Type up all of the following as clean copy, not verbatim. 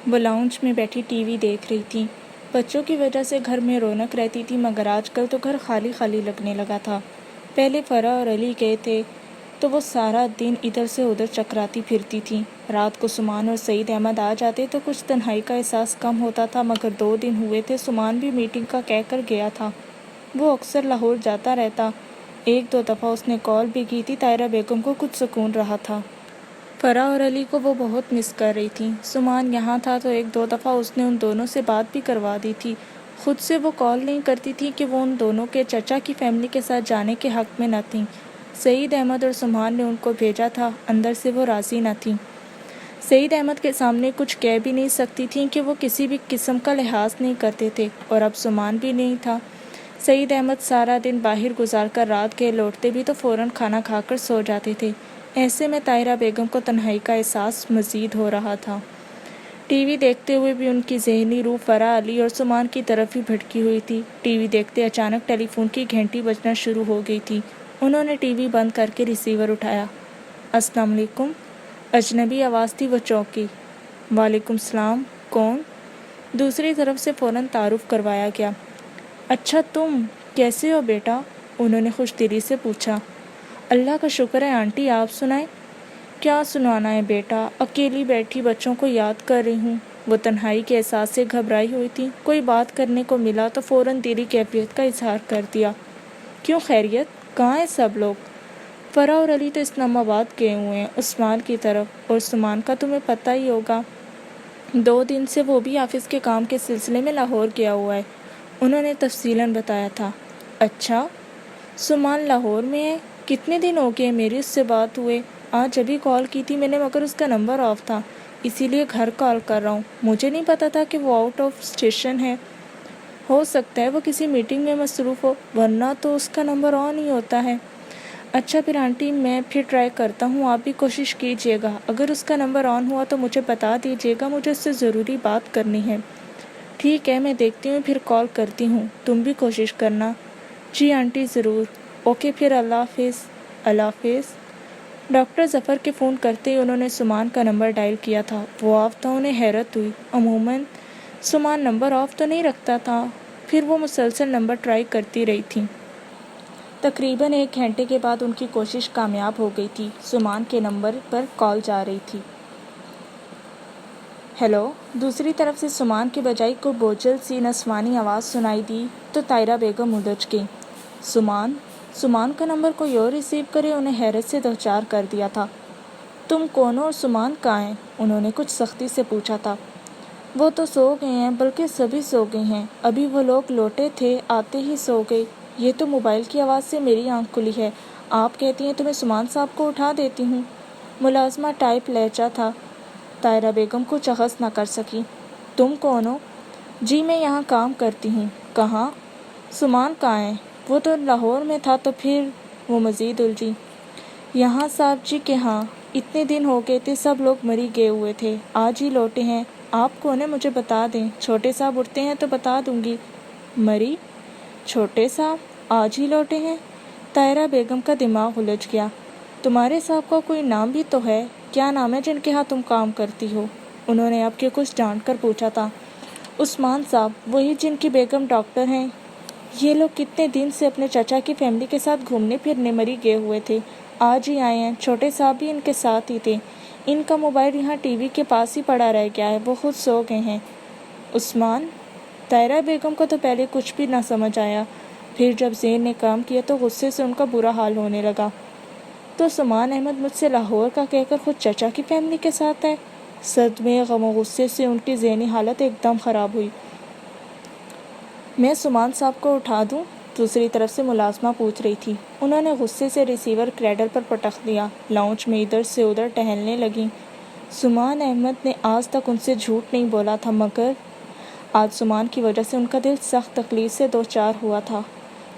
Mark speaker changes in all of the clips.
Speaker 1: وہ لاؤنج میں بیٹھی ٹی وی دیکھ رہی تھی۔ بچوں کی وجہ سے گھر میں رونق رہتی تھی، مگر آج کل تو گھر خالی خالی لگنے لگا تھا۔ پہلے فرح اور علی گئے تھے تو وہ سارا دن ادھر سے ادھر چکراتی پھرتی تھی۔ رات کو سمان اور سعید احمد آ جاتے تو کچھ تنہائی کا احساس کم ہوتا تھا، مگر 2 دن ہوئے تھے سمان بھی میٹنگ کا کہہ کر گیا تھا۔ وہ اکثر لاہور جاتا رہتا۔ 1-2 دفعہ اس نے کال بھی کی تھی۔ طاہرہ بیگم کو کچھ سکون رہا تھا۔ فرح اور علی کو وہ بہت مس کر رہی تھی۔ سمان یہاں تھا تو 1-2 دفعہ اس نے ان دونوں سے بات بھی کروا دی تھی۔ خود سے وہ کال نہیں کرتی تھی کہ وہ ان دونوں کے چچا کی فیملی کے ساتھ جانے کے حق میں نہ تھیں۔ سعید احمد اور سمان نے ان کو بھیجا تھا، اندر سے وہ راضی نہ تھیں۔ سعید احمد کے سامنے کچھ کہہ بھی نہیں سکتی تھیں کہ وہ کسی بھی قسم کا لحاظ نہیں کرتے تھے، اور اب سمان بھی نہیں تھا۔ سعید احمد سارا دن باہر گزار کر رات کے لوٹتے بھی تو فوراً کھانا کھا کر سو جاتے تھے۔ ایسے میں طاہرہ بیگم کو تنہائی کا احساس مزید ہو رہا تھا۔ ٹی وی دیکھتے ہوئے بھی ان کی ذہنی روح فرح، علی اور سمان کی طرف ہی بھٹکی ہوئی تھی۔ ٹی وی دیکھتے اچانک ٹیلی فون کی گھنٹی بجنا شروع ہو گئی تھی۔ انہوں نے ٹی وی بند کر کے ریسیور اٹھایا۔ السلام علیکم۔ اجنبی آواز تھی، وہ چونکی۔ وعلیکم السلام، کون؟ دوسری طرف سے فوراً تعارف کروایا گیا۔ اچھا تم کیسے ہو بیٹا؟ انہوں نے خوش دلی سے پوچھا۔ اللہ کا شکر ہے آنٹی، آپ سنائیں۔ کیا سنانا ہے بیٹا، اکیلی بیٹھی بچوں کو یاد کر رہی ہوں۔ وہ تنہائی کے احساس سے گھبرائی ہوئی تھی۔ کوئی بات کرنے کو ملا تو فوراً دلی کیفیت کا اظہار کر دیا۔ کیوں خیریت؟ کہاں ہیں سب لوگ؟ فرح اور علی تو اسلام آباد گئے ہوئے ہیں عثمان کی طرف، اور سمان کا تمہیں پتہ ہی ہوگا، 2 دن سے وہ بھی آفس کے کام کے سلسلے میں لاہور گیا ہوا ہے، انہوں نے تفصیلاً بتایا تھا۔ اچھا، سمان لاہور میں ہے؟ کتنے دن ہو گئے میری اس سے بات ہوئے؟ آج ابھی کال کی تھی میں نے، مگر اس کا نمبر آف تھا، اسی لیے گھر کال کر رہا ہوں۔ مجھے نہیں پتا تھا کہ وہ آؤٹ آف اسٹیشن ہے۔ ہو سکتا ہے وہ کسی میٹنگ میں مصروف ہو، ورنہ تو اس کا نمبر آن ہی ہوتا ہے۔ اچھا پھر آنٹی، میں پھر ٹرائی کرتا ہوں، آپ بھی کوشش کیجیے گا۔ اگر اس کا نمبر آن ہوا تو مجھے بتا دیجیے گا، مجھے اس سے ضروری بات کرنی ہے۔ ٹھیک ہے، میں دیکھتی ہوں، پھر کال کرتی ہوں، تم بھی کوشش کرنا۔ جی آنٹی ضرور۔ اوکے پھر، اللہ حافظ۔ اللہ حافظ۔ ڈاکٹر ظفر کے فون کرتے ہی انہوں نے سمان کا نمبر ڈائل کیا تھا۔ وہ آف تھا، انہیں حیرت ہوئی۔ عموماً سمان نمبر آف تو نہیں رکھتا تھا۔ پھر وہ مسلسل نمبر ٹرائی کرتی رہی تھیں۔ تقریباً 1 گھنٹے کے بعد ان کی کوشش کامیاب ہو گئی تھی۔ سمان کے نمبر پر کال جا رہی تھی۔ ہیلو۔ دوسری طرف سے سمان کے بجائے کوئی بوجھل سی نسوانی آواز سنائی دی تو طاہرہ بیگم الجھ گئی۔ سمان کا نمبر کوئی اور ریسیو کرے انہیں حیرت سے دوچار کر دیا تھا۔ تم کون ہو اور سمان کہاں ہیں؟ انہوں نے کچھ سختی سے پوچھا تھا۔ وہ تو سو گئے ہیں، بلکہ سبھی سو گئی ہیں، ابھی وہ لوگ لوٹے تھے، آتے ہی سو گئے۔ یہ تو موبائل کی آواز سے میری آنکھ کھلی ہے۔ آپ کہتی ہیں تو میں سمان صاحب کو اٹھا دیتی ہوں۔ ملازمہ ٹائپ لہجہ تھا۔ طاہرہ بیگم کچھ اخذ نہ کر سکی۔ تم کون ہو؟ جی میں یہاں کام کرتی ہوں۔ کہاں؟ سمان کہاں ہے؟ وہ تو لاہور میں تھا۔ تو پھر وہ مزید الجھی۔ یہاں صاحب جی کے ہاں، اتنے دن ہو گئے تھے، سب لوگ مری گئے ہوئے تھے، آج ہی لوٹے ہیں۔ آپ کون ہیں مجھے بتا دیں، چھوٹے صاحب اٹھتے ہیں تو بتا دوں گی۔ مری؟ چھوٹے صاحب آج ہی لوٹے ہیں؟ طاہرہ بیگم کا دماغ الجھ گیا۔ تمہارے صاحب کا کوئی نام بھی تو ہے، کیا نام ہے جن کے ہاں تم کام کرتی ہو؟ انہوں نے اب کے کچھ ڈانٹ کر پوچھا تھا۔ عثمان صاحب، وہی جن کی بیگم ڈاکٹر ہیں۔ یہ لوگ کتنے دن سے اپنے چچا کی فیملی کے ساتھ گھومنے پھرنے مری گئے ہوئے تھے، آج ہی آئے ہیں۔ چھوٹے صاحب بھی ان کے ساتھ ہی تھے۔ ان کا موبائل یہاں ٹی وی کے پاس ہی پڑا رہ گیا ہے، وہ خود سو گئے ہیں۔ عثمان؟ طاہرہ بیگم کو تو پہلے کچھ بھی نہ سمجھ آیا، پھر جب ذہن نے کام کیا تو غصے سے ان کا برا حال ہونے لگا۔ تو سمان احمد مجھ سے لاہور کا کہہ کر خود چچا کی فیملی کے ساتھ ہے؟ صدمے، غم و غصے سے ان کی ذہنی حالت ایک دم خراب ہوئی۔ میں سمان صاحب کو اٹھا دوں؟ دوسری طرف سے ملازمہ پوچھ رہی تھی۔ انہوں نے غصے سے ریسیور کریڈل پر پٹخ دیا۔ لاؤنج میں ادھر سے ادھر ٹہلنے لگیں۔ سمان احمد نے آج تک ان سے جھوٹ نہیں بولا تھا، مگر آج سمان کی وجہ سے ان کا دل سخت تکلیف سے دوچار ہوا تھا۔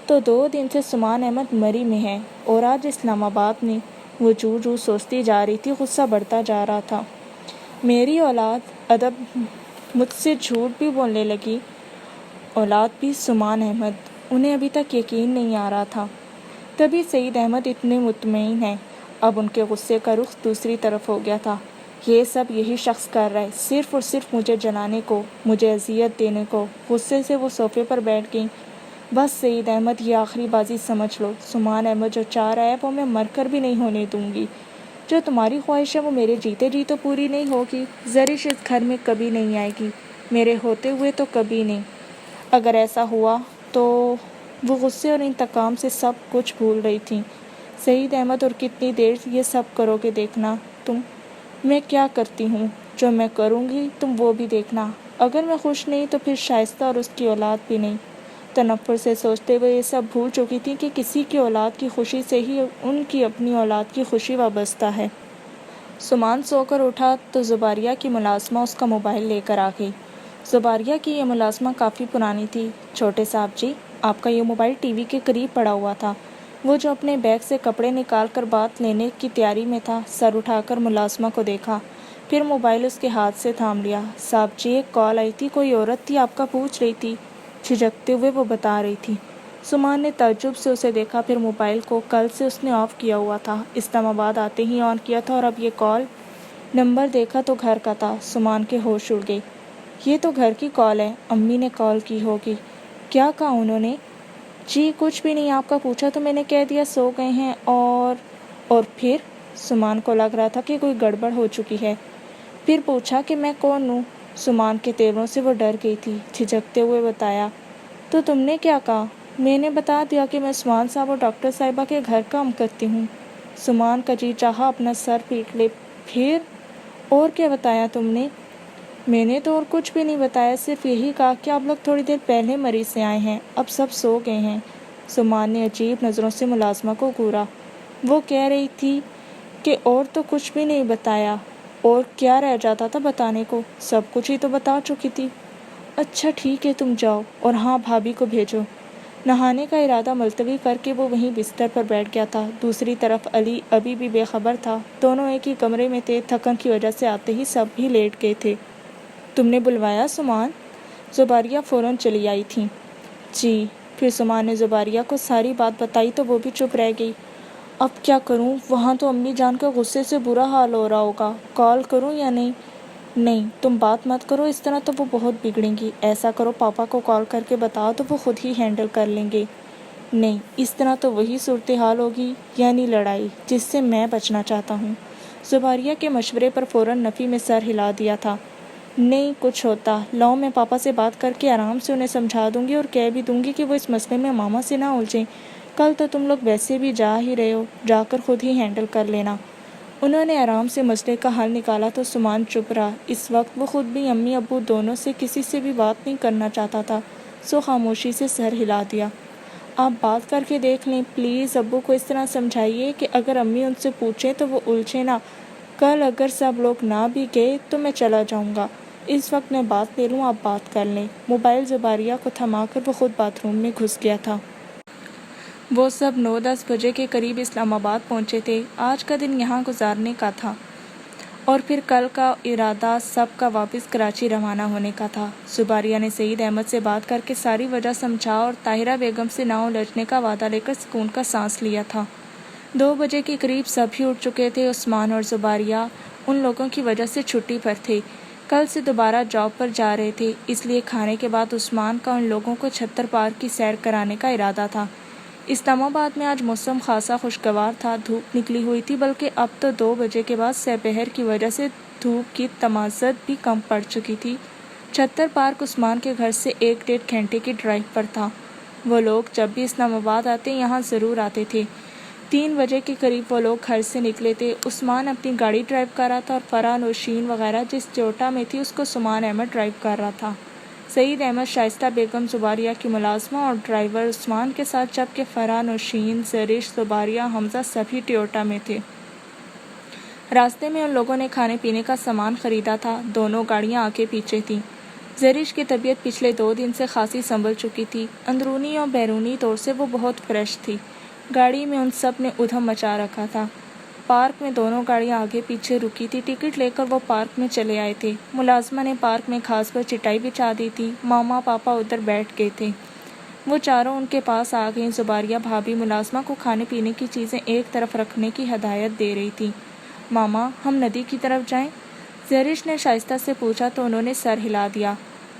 Speaker 1: تو 2 دن سے سمان احمد مری میں ہے، اور آج اسلام آباد میں۔ وہ جو سوچتی جا رہی تھی، غصہ بڑھتا جا رہا تھا۔ میری اولاد ادب مجھ سے جھوٹ بھی بولنے لگی۔ اولاد بھی سمان احمد؟ انہیں ابھی تک یقین نہیں آ رہا تھا۔ تبھی سعید احمد اتنے مطمئن ہیں۔ اب ان کے غصے کا رخ دوسری طرف ہو گیا تھا۔ یہ سب یہی شخص کر رہا ہے، صرف اور صرف مجھے جلانے کو، مجھے اذیت دینے کو۔ غصے سے وہ صوفے پر بیٹھ گئیں۔ بس سعید احمد، یہ آخری بازی سمجھ لو۔ سمان احمد جو چاہ رہا ہے وہ میں مر کر بھی نہیں ہونے دوں گی۔ جو تمہاری خواہش ہے وہ میرے جیتے جی تو پوری نہیں ہوگی۔ زرش اس گھر میں کبھی نہیں آئے گی، میرے ہوتے ہوئے تو کبھی نہیں۔ اگر ایسا ہوا تو… وہ غصے اور انتقام سے سب کچھ بھول رہی تھیں۔ سعید احمد، اور کتنی دیر یہ سب کرو گے دیکھنا تم؟ میں کیا کرتی ہوں، جو میں کروں گی تم وہ بھی دیکھنا۔ اگر میں خوش نہیں تو پھر شائستہ اور اس کی اولاد بھی نہیں۔ تنفر سے سوچتے ہوئے یہ سب بھول چکی تھی کہ کسی کی اولاد کی خوشی سے ہی ان کی اپنی اولاد کی خوشی وابستہ ہے۔ سمان سو کر اٹھا تو زباریہ کی ملازمہ اس کا موبائل لے کر آ گئی۔ زباریہ کی یہ ملازمہ کافی پرانی تھی۔ چھوٹے صاحب جی، آپ کا یہ موبائل ٹی وی کے قریب پڑا ہوا تھا۔ وہ جو اپنے بیگ سے کپڑے نکال کر بات لینے کی تیاری میں تھا، سر اٹھا کر ملازمہ کو دیکھا، پھر موبائل اس کے ہاتھ سے تھام لیا۔ صاحب جی، ایک کال آئی تھی، کوئی عورت تھی آپ کا پوچھ رہی تھی۔ جھجکتے ہوئے وہ بتا رہی تھی۔ سمان نے تعجب سے اسے دیکھا، پھر موبائل کو کل سے اس نے آف کیا ہوا تھا، اسلام آباد آتے ہی آن کیا تھا، اور اب یہ کال… نمبر دیکھا تو گھر کا تھا۔ سمان کے ہوش اڑ گئے۔ یہ تو گھر کی کال ہے، امی نے کال کی ہوگی۔ کیا کہا انہوں نے؟ جی کچھ بھی نہیں، آپ کا پوچھا تو میں نے کہہ دیا سو گئے ہیں، اور پھر… سمان کو لگ رہا تھا کہ کوئی گڑبڑ ہو چکی ہے۔ پھر پوچھا کہ میں کون ہوں؟ سمان کے تیوروں سے وہ ڈر گئی تھی۔ جھجکتے ہوئے بتایا۔ تو تم نے کیا کہا؟ میں نے بتا دیا کہ میں عثمان صاحب اور ڈاکٹر صاحبہ کے گھر کام کرتی ہوں۔ سمان کا جی چاہا اپنا سر پیٹ لے۔ پھر اور کیا بتایا تم نے؟ میں نے تو اور کچھ بھی نہیں بتایا، صرف یہی کہا کہ آپ لوگ تھوڑی دیر پہلے مریض سے آئے ہیں، اب سب سو گئے ہیں۔ سمان نے عجیب نظروں سے ملازمہ کو گھورا۔ وہ کہہ رہی تھی کہ اور تو کچھ بھی نہیں بتایا۔ اور کیا رہ جاتا تھا بتانے کو؟ سب کچھ ہی تو بتا چکی تھی۔ اچھا ٹھیک ہے، تم جاؤ، اور ہاں بھابھی کو بھیجو۔ نہانے کا ارادہ ملتوی کر کے وہ وہیں بستر پر بیٹھ گیا تھا۔ دوسری طرف علی ابھی بھی بے خبر تھا۔ دونوں ایک ہی کمرے میں تھے۔ تھکن کی وجہ سے آتے ہی سب بھی لیٹ گئے تھے۔ تم نے بلوایا سمان؟ زباریہ فوراً چلی آئی تھیں۔ جی۔ پھر سمان نے زباریہ کو ساری بات بتائی تو وہ بھی چپ رہ گئی۔ اب کیا کروں؟ وہاں تو امی جان کا غصے سے برا حال ہو رہا ہوگا۔ کال کروں یا نہیں؟ نہیں، تم بات مت کرو اس طرح، تو وہ بہت بگڑیں گی۔ ایسا کرو، پاپا کو کال کر کے بتاؤ تو وہ خود ہی ہینڈل کر لیں گے۔ نہیں، اس طرح تو وہی صورتحال ہوگی، یعنی لڑائی، جس سے میں بچنا چاہتا ہوں۔ زباریہ کے مشورے پر فوراً نفی میں سر ہلا دیا تھا۔ نہیں کچھ ہوتا، لاؤ میں پاپا سے بات کر کے آرام سے انہیں سمجھا دوں گی، اور کہہ بھی دوں گی کہ وہ اس مسئلے میں ماما سے نہ الجھیں۔ کل تو تم لوگ ویسے بھی جا ہی رہے ہو، جا کر خود ہی ہینڈل کر لینا۔ انہوں نے آرام سے مسئلے کا حل نکالا تو سمان چپ رہا۔ اس وقت وہ خود بھی امی ابو دونوں سے کسی سے بھی بات نہیں کرنا چاہتا تھا، سو خاموشی سے سر ہلا دیا۔ آپ بات کر کے دیکھ لیں، پلیز ابو کو اس طرح سمجھائیے کہ اگر امی ان سے پوچھیں تو وہ الجھے نہ۔ کل اگر سب لوگ نہ بھی گئے تو میں چلا جاؤں گا۔ اس وقت میں بات لے لوں، آپ بات کر لیں۔ موبائل زباریہ کو تھما کر وہ خود باتھ روم میں گھس گیا تھا۔ وہ سب 9-10 بجے کے قریب اسلام آباد پہنچے تھے۔ آج کا دن یہاں گزارنے کا تھا، اور پھر کل کا ارادہ سب کا واپس کراچی روانہ ہونے کا تھا۔ زباریہ نے سعید احمد سے بات کر کے ساری وجہ سمجھا اور طاہرہ بیگم سے نہ الجھنے کا وعدہ لے کر سکون کا سانس لیا تھا۔ 2 بجے کے قریب سب ہی اٹھ چکے تھے۔ عثمان اور زباریہ ان لوگوں کی وجہ سے چھٹی پر تھے، کل سے دوبارہ جاب پر جا رہے تھے، اس لیے کھانے کے بعد عثمان کا ان لوگوں کو چھتر پارک کی سیر کرانے کا ارادہ تھا۔ اسلام آباد میں آج موسم خاصا خوشگوار تھا، دھوپ نکلی ہوئی تھی، بلکہ اب تو 2 بجے کے بعد سپہر کی وجہ سے دھوپ کی تمازت بھی کم پڑ چکی تھی۔ چھتر پارک عثمان کے گھر سے 1-1.5 گھنٹے کی ڈرائیو پر تھا۔ وہ لوگ جب بھی اسلام آباد آتے یہاں ضرور آتے تھے۔ 3 بجے کے قریب وہ لوگ گھر سے نکلے تھے۔ عثمان اپنی گاڑی ڈرائیو کر رہا تھا اور فرح نوشین وغیرہ جس ٹویوٹا میں تھی اس کو سمان احمد ڈرائیو کر رہا تھا۔ سعید احمد، شائستہ بیگم، زباریہ کی ملازمہ اور ڈرائیور عثمان کے ساتھ، جبکہ فرح نوشین، زرش، زباریہ، حمزہ سبھی ٹویوٹا میں تھے۔ راستے میں ان لوگوں نے کھانے پینے کا سامان خریدا تھا۔ دونوں گاڑیاں آگے پیچھے تھیں۔ زرش کی طبیعت پچھلے 2 دن سے خاصی سنبھل چکی تھی، اندرونی اور بیرونی طور سے وہ بہت فریش تھی۔ گاڑی میں ان سب نے ادھم مچا رکھا تھا۔ پارک میں دونوں گاڑیاں آگے پیچھے رکی تھی۔ ٹکٹ لے کر وہ پارک میں چلے آئے تھے۔ ملازمہ نے پارک میں گھاس پر چٹائی بچھا دی تھی، ماما پاپا ادھر بیٹھ گئے تھے۔ وہ چاروں ان کے پاس آ گئیں۔ زباریہ بھابھی ملازمہ کو کھانے پینے کی چیزیں ایک طرف رکھنے کی ہدایت دے رہی تھی۔ ماما، ہم ندی کی طرف جائیں؟ زرش نے شائستہ سے پوچھا تو انہوں نے سر ہلا دیا،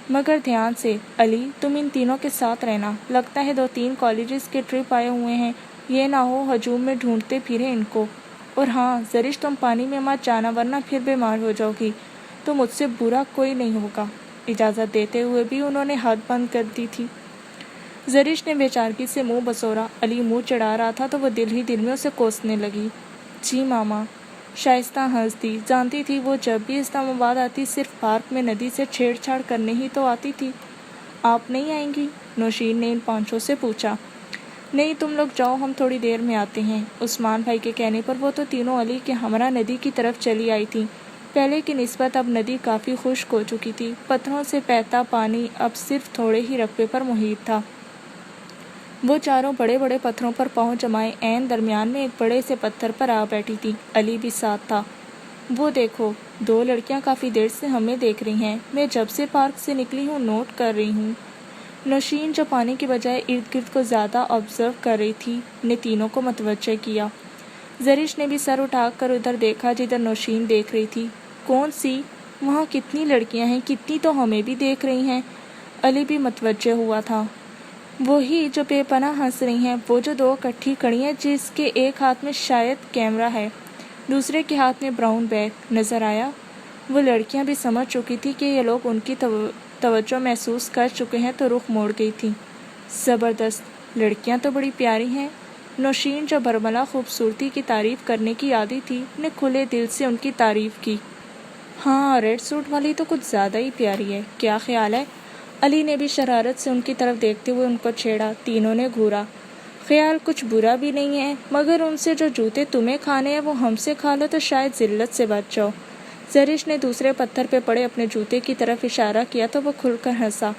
Speaker 1: مگر دھیان سے۔ علی تم ان تینوں کے ساتھ رہنا، لگتا ہے 2-3 کالجز کے ٹرپ آئے ہوئے ہیں، یہ نہ ہو ہجوم میں ڈھونڈتے پھریں ان کو۔ اور ہاں زرش تم پانی میں مت جانا ورنہ پھر بیمار ہو جاؤ گی، تو مجھ سے برا کوئی نہیں ہوگا۔ اجازت دیتے ہوئے بھی انہوں نے ہاتھ بند کر دی تھی۔ زرش نے بیچارگی سے منہ بسورا۔ علی منہ چڑھا رہا تھا تو وہ دل ہی دل میں اسے کوسنے لگی۔ جی ماما۔ شائستہ ہنس دی، جانتی تھی وہ جب بھی اسلام آباد آتی صرف پارک میں ندی سے چھیڑ چھاڑ کرنے ہی تو آتی تھی۔ آپ نہیں آئیں گی؟ نوشین نے ان پانچوں سے پوچھا۔ نہیں تم لوگ جاؤ، ہم تھوڑی دیر میں آتے ہیں۔ عثمان بھائی کے کہنے پر وہ تو تینوں علی کے ہمراہ ندی کی طرف چلی آئی تھیں۔ پہلے کی نسبت اب ندی کافی خشک ہو چکی تھی، پتھروں سے بہتا پانی اب صرف تھوڑے ہی رقبے پر محیط تھا۔ وہ چاروں بڑے بڑے پتھروں پر پاؤں جمائے عین درمیان میں ایک بڑے سے پتھر پر آ بیٹھی تھی۔ علی بھی ساتھ تھا۔ وہ دیکھو 2 لڑکیاں کافی دیر سے ہمیں دیکھ رہی ہیں، میں جب سے پارک سے نکلی ہوں نوٹ کر رہی ہوں۔ نوشین جو پانی کے بجائے ارد گرد کو زیادہ آبزرو کر رہی تھی نے تینوں کو متوجہ کیا۔ زرش نے بھی سر اٹھا کر ادھر دیکھا جدھر نوشین دیکھ رہی تھی۔ کون سی؟ وہاں کتنی لڑکیاں ہیں، کتنی تو ہمیں بھی دیکھ رہی ہیں۔ علی بھی متوجہ ہوا تھا۔ وہی جو بے پناہ ہنس رہی ہیں، وہ جو 2 اکٹھی کھڑی ہیں، جس کے ایک ہاتھ میں شاید کیمرہ ہے، دوسرے کے ہاتھ میں براؤن بیگ۔ نظر آیا؟ وہ لڑکیاں بھی سمجھ چکی تھی کہ یہ لوگ ان کی توجہ محسوس کر چکے ہیں تو رخ موڑ گئی تھی۔ زبردست، لڑکیاں تو بڑی پیاری ہیں۔ نوشین جو برملا خوبصورتی کی تعریف کرنے کی عادی تھی نے کھلے دل سے ان کی تعریف کی۔ ہاں ریڈ سوٹ والی تو کچھ زیادہ ہی پیاری ہے، کیا خیال ہے؟ علی نے بھی شرارت سے ان کی طرف دیکھتے ہوئے ان کو چھیڑا۔ تینوں نے گھورا۔ خیال کچھ برا بھی نہیں ہے، مگر ان سے جو جوتے تمہیں کھانے ہیں وہ ہم سے کھا لو تو شاید ذلت سے بچ جاؤ۔ زرش نے دوسرے پتھر پہ پڑے اپنے جوتے کی طرف اشارہ کیا تو وہ کھل کر ہنسا۔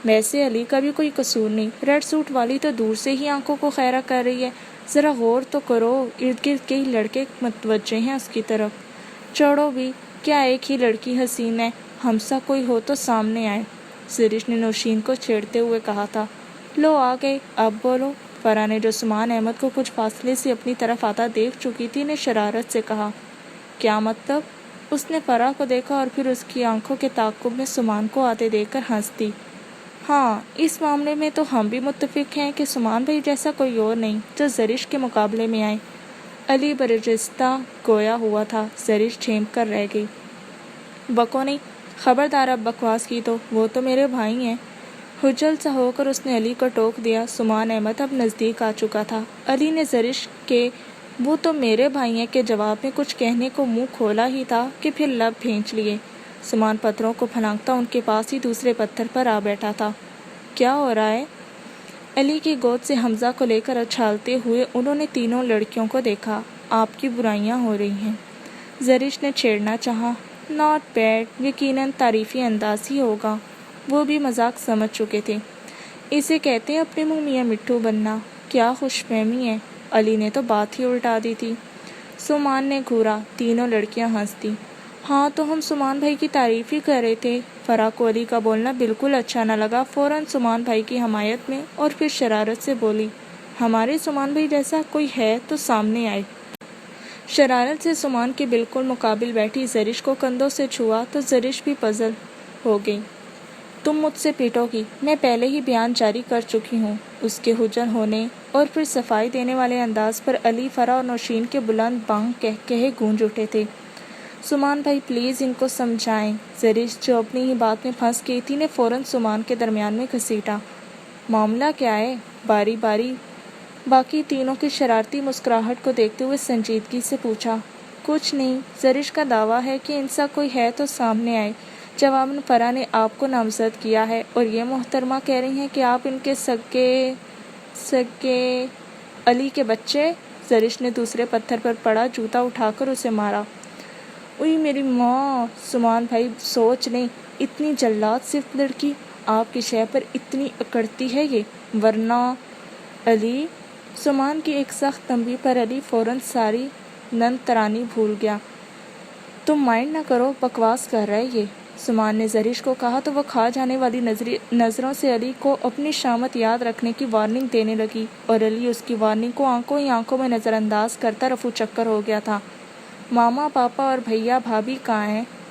Speaker 1: ویسے علی کا بھی کوئی قصور نہیں، ریڈ سوٹ والی تو دور سے ہی آنکھوں کو خیرہ کر رہی ہے، ذرا غور تو کرو، ارد گرد کئی لڑکے متوجہ ہیں اس کی طرف۔ چھوڑو بھی، کیا ایک ہی لڑکی حسین ہے، ہم سا کوئی ہو تو سامنے آئے۔ زرش نے نوشین کو چھیڑتے ہوئے کہا تھا۔ لو آ گئے، اب بولو۔ فرح نے جو عثمان احمد کو کچھ فاصلے سے اپنی طرف آتا دیکھ چکی تھی نے شرارت سے کہا۔ کیا مطلب؟ اس نے فرح کو دیکھا اور پھر اس کی آنکھوں کے تعاقب میں سمان کو آتے دیکھ کر ہنس دی۔ ہاں اس معاملے میں تو ہم بھی متفق ہیں کہ سمان بھائی جیسا کوئی اور نہیں جو زرش کے مقابلے میں آئے۔ علی برجستہ گویا ہوا تھا۔ زرش جھینک کر رہ گئی۔ بکو نہیں، خبردار اب بکواس کی تو، وہ تو میرے بھائی ہیں۔ خجل سا ہو کر اس نے علی کو ٹوک دیا۔ سمان احمد اب نزدیک آ چکا تھا۔ علی نے زرش کے وہ تو میرے بھائی ہیں کے جواب میں کچھ کہنے کو منہ کھولا ہی تھا کہ پھر لب بھینچ لیے۔ سمان پتھروں کو پھلانگتا ان کے پاس ہی دوسرے پتھر پر آ بیٹھا تھا۔ کیا ہو رہا ہے؟ علی کی گود سے حمزہ کو لے کر اچھالتے ہوئے انہوں نے تینوں لڑکیوں کو دیکھا۔ آپ کی برائیاں ہو رہی ہیں۔ زرش نے چھیڑنا چاہا۔ ناٹ بیڈ، یقیناً تعریفی انداز ہی ہوگا۔ وہ بھی مذاق سمجھ چکے تھے۔ اسے کہتے ہیں اپنے منہ میاں مٹھو بننا۔ کیا خوش فہمی ہے، علی نے تو بات ہی الٹا دی تھی۔ سمان نے گھورا۔ تینوں لڑکیاں ہنس دیں۔ ہاں تو ہم سمان بھائی کی تعریف ہی کر رہے تھے۔ فرح کو علی کا بولنا بالکل اچھا نہ لگا، فوراً سمان بھائی کی حمایت میں اور پھر شرارت سے بولی، ہمارے سمان بھائی جیسا کوئی ہے تو سامنے آئے۔ شرارت سے سمان کے بالکل مقابل بیٹھی زرش کو کندھوں سے چھوا تو زرش بھی پزل ہو گئی۔ تم مجھ سے پیٹو گی، میں پہلے ہی بیان جاری کر چکی ہوں۔ اس کے حجر ہونے اور پھر صفائی دینے والے انداز پر علی، فرح اور نوشین کے بلند بانگ کہے گونج اٹھے تھے۔ سمان بھائی پلیز ان کو سمجھائیں۔ زرش جو اپنی ہی بات میں پھنس گئی تھی نے فوراً سمان کے درمیان میں گھسیٹا۔ معاملہ کیا ہے؟ باری باری باقی تینوں کی شرارتی مسکراہٹ کو دیکھتے ہوئے سنجیدگی سے پوچھا۔ کچھ نہیں، زرش کا دعویٰ ہے کہ ان سا کوئی ہے تو سامنے آئے۔ جواباً فرح نے آپ کو نامزد کیا ہے اور یہ محترمہ کہہ رہی ہیں کہ آپ ان کے سگے علی کے بچے۔ زرش نے دوسرے پتھر پر پڑا جوتا اٹھا کر اسے مارا۔ اوئی میری ماں! سمان بھائی سوچ لیں، اتنی جلاد صرف لڑکی، آپ کی شے پر اتنی اکڑتی ہے یہ، ورنہ علی۔ سمان کی ایک سخت تنبیہ پر علی فوراً ساری نن ترانی بھول گیا۔ تم مائنڈ نہ کرو، بکواس کر رہا ہے یہ، سمان نے زرش کو کہا تو وہ کھا جانے والی نظروں سے علی کو اپنی شامت یاد رکھنے کی وارننگ دینے لگی اور علی اس کی وارننگ کو آنکھوں ہی آنکھوں میں نظر انداز کرتا رفو چکر ہو گیا تھا۔ ماما، پاپا اور بھیا بھابھی کہاں ہیں؟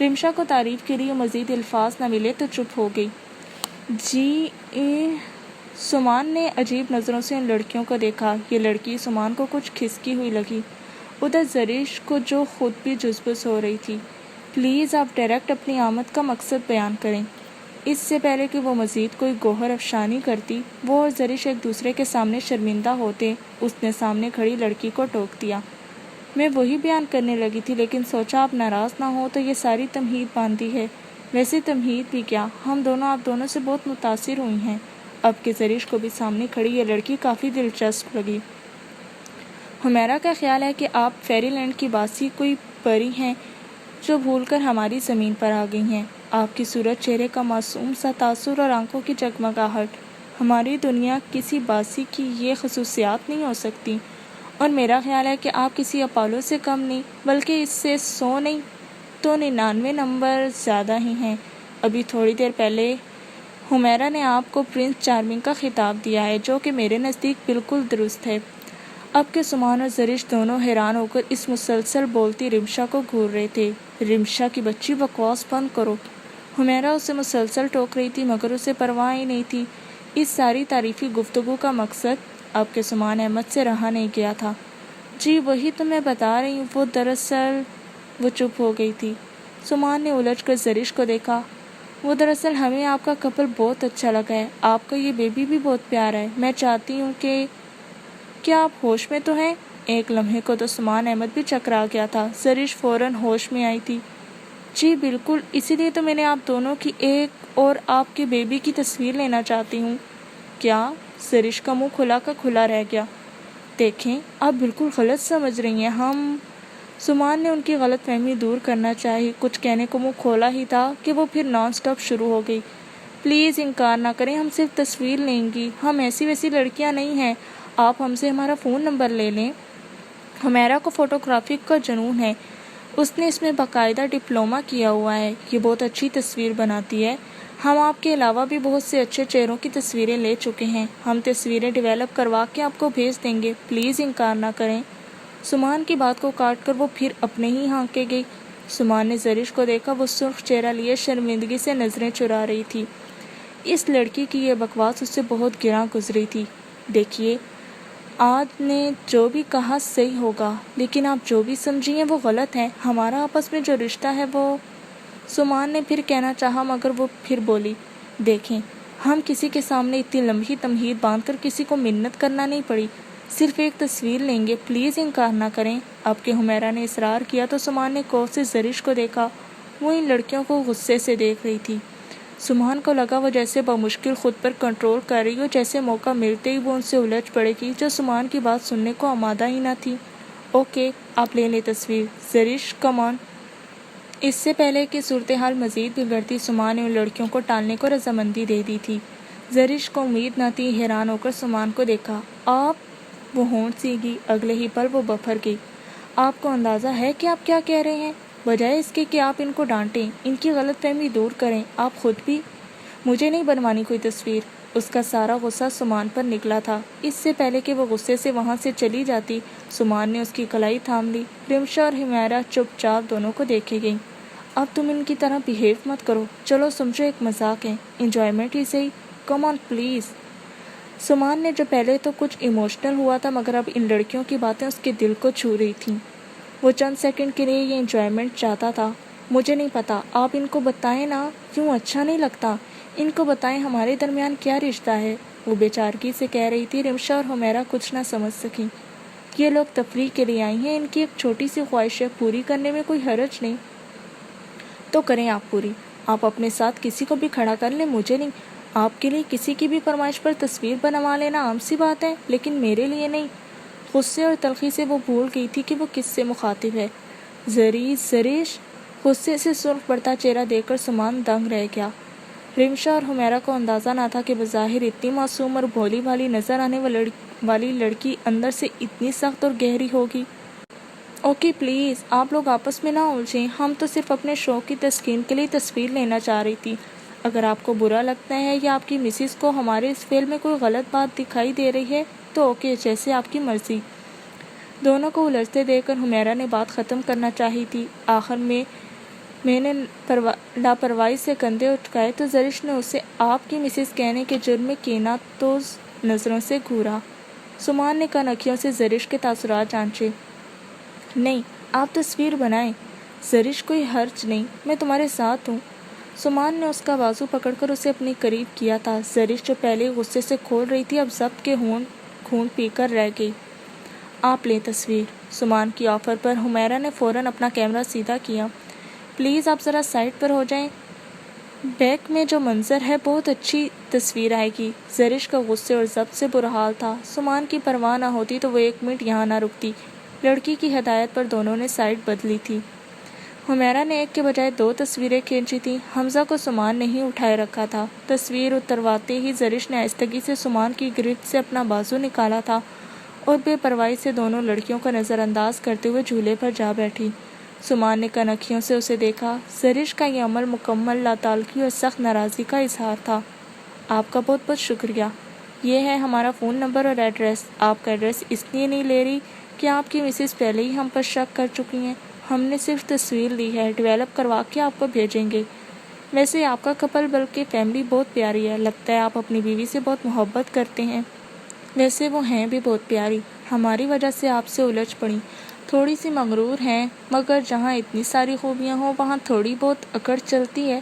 Speaker 1: رمشا کو تعریف کے لیے مزید الفاظ نہ ملے تو چپ ہو گئی۔ سمان نے عجیب نظروں سے ان لڑکیوں کو دیکھا۔ یہ لڑکی سمان کو کچھ کھسکی ہوئی لگی۔ ادھر زریش کو جو خود بھی جزبز ہو رہی تھی۔ پلیز آپ ڈائریکٹ اپنی آمد کا مقصد بیان کریں۔ اس سے پہلے کہ وہ مزید کوئی گوہر افشانی کرتی، وہ اور زریش ایک دوسرے کے سامنے شرمندہ ہوتے، اس نے سامنے کھڑی لڑکی کو ٹوک دیا۔ میں وہی بیان کرنے لگی تھی، لیکن سوچا آپ ناراض نہ ہو تو یہ ساری تمہید باندھی ہے۔ ویسے تمہید بھی کیا، ہم دونوں آپ دونوں سے بہت متاثر ہوئی ہیں۔ اب کہ زریش کو بھی سامنے کھڑی یہ لڑکی کافی دلچسپ لگی۔ حمیرہ کا خیال ہے کہ آپ فیری لینڈ کی باسی کوئی پری ہیں جو بھول کر ہماری زمین پر آ گئی ہیں۔ آپ کی صورت، چہرے کا معصوم سا تاثر اور آنکھوں کی جگمگاہٹ، ہماری دنیا کسی باسی کی یہ خصوصیات نہیں ہو سکتی، اور میرا خیال ہے کہ آپ کسی اپولو سے کم نہیں، بلکہ اس سے 100 نہیں تو 99 نمبر زیادہ ہی ہیں۔ ابھی تھوڑی دیر پہلے حمیرہ نے آپ کو پرنس چارمنگ کا خطاب دیا ہے، جو کہ میرے نزدیک بالکل درست ہے۔ اب کہ سمان اور زرش دونوں حیران ہو کر اس مسلسل بولتی رمشا کو گھور رہے تھے۔ رمشا کی بچی، بکواس بند کرو۔ حمیرہ اسے مسلسل ٹوک رہی تھی، مگر اسے پرواہ ہی نہیں تھی۔ اس ساری تعریفی گفتگو کا مقصد اب کہ سمان احمد سے رہا نہیں گیا تھا۔ جی وہی تو میں بتا رہی ہوں، وہ چپ ہو گئی تھی۔ سمان نے الجھ کر زرش کو دیکھا۔ وہ دراصل ہمیں آپ کا کپل بہت اچھا لگا ہے، آپ کا یہ بیبی بھی بہت پیارا ہے۔ میں چاہتی ہوں کہ کیا آپ ہوش میں تو ہیں؟ ایک لمحے کو تو سمان احمد بھی چکرا گیا تھا۔ زرش فوراً ہوش میں آئی تھی۔ جی بالکل، اسی لیے تو میں نے آپ دونوں کی ایک اور آپ کے بیبی کی تصویر لینا چاہتی ہوں۔ کیا؟ زرش کا منہ کھلا کا کھلا رہ گیا۔ دیکھیں، آپ بالکل غلط سمجھ رہی ہیں۔ سمان نے ان کی غلط فہمی دور کرنا چاہی، کچھ کہنے کو منہ کھولا ہی تھا کہ وہ پھر نان سٹاپ شروع ہو گئی۔ پلیز انکار نہ کریں، ہم صرف تصویر لیں گی، ہم ایسی ویسی لڑکیاں نہیں ہیں۔ آپ ہم سے ہمارا فون نمبر لے لیں۔ حمیرہ کو فوٹوگرافی کا جنون ہے، اس نے اس میں باقاعدہ ڈپلومہ کیا ہوا ہے، یہ بہت اچھی تصویر بناتی ہے۔ ہم آپ کے علاوہ بھی بہت سے اچھے چہروں کی تصویریں لے چکے ہیں، ہم تصویریں ڈیولپ کروا کے آپ کو بھیج دیں گے، پلیز انکار نہ کریں۔ سمان کی بات کو کاٹ کر وہ پھر اپنے ہی ہانکے گئی۔ سمان نے زرش کو دیکھا، وہ سرخ چہرہ لیے شرمندگی سے نظریں چرا رہی تھی۔ اس لڑکی کی یہ بکواس اس سے بہت گراں گزری تھی۔ دیکھیے، آج نے جو بھی کہا صحیح ہوگا، لیکن آپ جو بھی سمجھی ہیں وہ غلط ہے۔ ہمارا آپس میں جو رشتہ ہے وہ… سمان نے پھر کہنا چاہا، مگر وہ پھر بولی، دیکھیں، ہم کسی کے سامنے اتنی لمبی تمہید باندھ کر کسی کو منت کرنا نہیں پڑی، صرف ایک تصویر لیں گے، پلیز انکار نہ کریں۔ اب کہ حمیرہ نے اصرار کیا تو سمان نے غور سے زرش کو دیکھا، وہ ان لڑکیوں کو غصے سے دیکھ رہی تھی۔ سمان کو لگا وہ جیسے بمشکل خود پر کنٹرول کر رہی ہو، جیسے موقع ملتے ہی وہ ان سے الجھ پڑے گی، جو سمان کی بات سننے کو آمادہ ہی نہ تھی۔ اوکے، آپ لے لیں تصویر۔ زرش، کم آن۔ اس سے پہلے کہ صورتحال مزید بگڑتی، سمان نے ان لڑکیوں کو ٹالنے کو رضامندی دے دی تھی۔ زرش کو امید نہ تھی، حیران ہو کر سمان کو دیکھا۔ آپ… وہ ہونٹ سیگی، اگلے ہی پل وہ بفر گئی۔ آپ کو اندازہ ہے کہ آپ کیا کہہ رہے ہیں؟ بجائے اس کے کہ آپ ان کو ڈانٹیں، ان کی غلط فہمی دور کریں، آپ خود بھی… مجھے نہیں بنوانی کوئی تصویر۔ اس کا سارا غصہ سمان پر نکلا تھا۔ اس سے پہلے کہ وہ غصے سے وہاں سے چلی جاتی، سمان نے اس کی کلائی تھام لی۔ رمشا اور حمیرہ چپ چاپ دونوں کو دیکھے گئیں۔ اب تم ان کی طرح بیہیو مت کرو، چلو سمجھو ایک مذاق ہے، انجوائمنٹ ہی صحیح، کم آن پلیز۔ سمان نے جو پہلے تو کچھ ایموشنل ہوا تھا، مگر اب ان لڑکیوں کی باتیں اس کے دل کو چھو رہی تھیں۔ وہ چند سیکنڈ کے لیے یہ انجوائمنٹ چاہتا تھا۔ مجھے نہیں پتا، آپ ان کو بتائیں نا، کیوں اچھا نہیں لگتا؟ ان کو بتائیں ہمارے درمیان کیا رشتہ ہے، وہ بے چارگی سے کہہ رہی تھی۔ رمشا اور حمیرہ کچھ نہ سمجھ سکیں۔ یہ لوگ تفریح کے لیے آئی ہیں، ان کی ایک چھوٹی سی خواہش ہے، پوری کرنے میں کوئی حرج نہیں۔ تو کریں آپ پوری، آپ اپنے ساتھ کسی کو بھی کھڑا کر لیں، مجھے نہیں۔ آپ کے لیے کسی کی بھی فرمائش پر تصویر بنوا لینا عام سی بات ہے، لیکن میرے لیے نہیں۔ غصے اور تلخی سے وہ بھول گئی تھی کہ وہ کس سے مخاطب ہے۔ زرش، غصے سے سرخ پڑتا چہرہ دیکھ کر سمان دنگ رہ گیا۔ رمشا اور حمیرہ کو اندازہ نہ تھا کہ بظاہر اتنی معصوم اور بھولی بھالی نظر آنے والی لڑکی اندر سے اتنی سخت اور گہری ہوگی۔ اوکے پلیز، آپ لوگ آپس میں نہ الجھیں، ہم تو صرف اپنے شوق کی تسکین کے لیے تصویر لینا چاہ رہی تھی۔ اگر آپ کو برا لگتا ہے یا آپ کی مسز کو ہمارے اس فعل میں کوئی غلط بات دکھائی دے رہی ہے تو اوکے، جیسے آپ کی مرضی۔ دونوں کو الجھتے دیکھ کر حمیرہ نے بات ختم کرنا چاہی تھی۔ آخر میں میں نے لاپرواہی سے کندھے اٹھائے تو زرش نے اسے آپ کی مسز کہنے کے جرم میں کیناتوز نظروں سے گھورا۔ سمان نے کنکھیوں سے زرش کے تاثرات جانچے۔ نہیں، آپ تصویر بنائیں زرش، کوئی حرج نہیں، میں تمہارے ساتھ ہوں۔ سمان نے اس کا بازو پکڑ کر اسے اپنے قریب کیا تھا۔ زرش جو پہلے غصے سے کھول رہی تھی اب ضبط کے خون پی کر رہ گئی۔ آپ لیں تصویر۔ سمان کی آفر پر حمیرہ نے فوراً اپنا کیمرہ سیدھا کیا۔ پلیز آپ ذرا سائڈ پر ہو جائیں، بیک میں جو منظر ہے بہت اچھی تصویر آئے گی۔ زرش کا غصے اور ضبط سے برا حال تھا۔ سمان کی پرواہ نہ ہوتی تو وہ 1 منٹ یہاں نہ رکتی۔ لڑکی کی ہدایت پر دونوں نے سائڈ بدلی تھی۔ حمیرہ نے 1 کے بجائے 2 تصویریں کھینچی تھیں۔ حمزہ کو سمان نے ہی اٹھائے رکھا تھا۔ تصویر اترواتے ہی زرش نے آہستگی سے سمان کی گرفت سے اپنا بازو نکالا تھا اور بے پرواہی سے دونوں لڑکیوں کا نظر انداز کرتے ہوئے جھولے پر جا بیٹھی۔ سمان نے کنکھیوں سے اسے دیکھا۔ زرش کا یہ عمل مکمل لاتعلقی اور سخت ناراضی کا اظہار تھا۔ آپ کا بہت بہت شکریہ۔ یہ ہے ہمارا فون نمبر اور ایڈریس۔ آپ کا ایڈریس اس لیے نہیں لے رہی کہ آپ کی مسز پہلے ہی ہم پر شک کر چکی ہیں۔ ہم نے صرف تصویر لی ہے، ڈیولپ کروا کے آپ کو بھیجیں گے۔ ویسے آپ کا کپل بلکہ فیملی بہت پیاری ہے، لگتا ہے آپ اپنی بیوی سے بہت محبت کرتے ہیں۔ ویسے وہ ہیں بھی بہت پیاری، ہماری وجہ سے آپ سے الجھ پڑیں، تھوڑی سی مغرور ہیں، مگر جہاں اتنی ساری خوبیاں ہوں وہاں تھوڑی بہت اکڑ چلتی ہے۔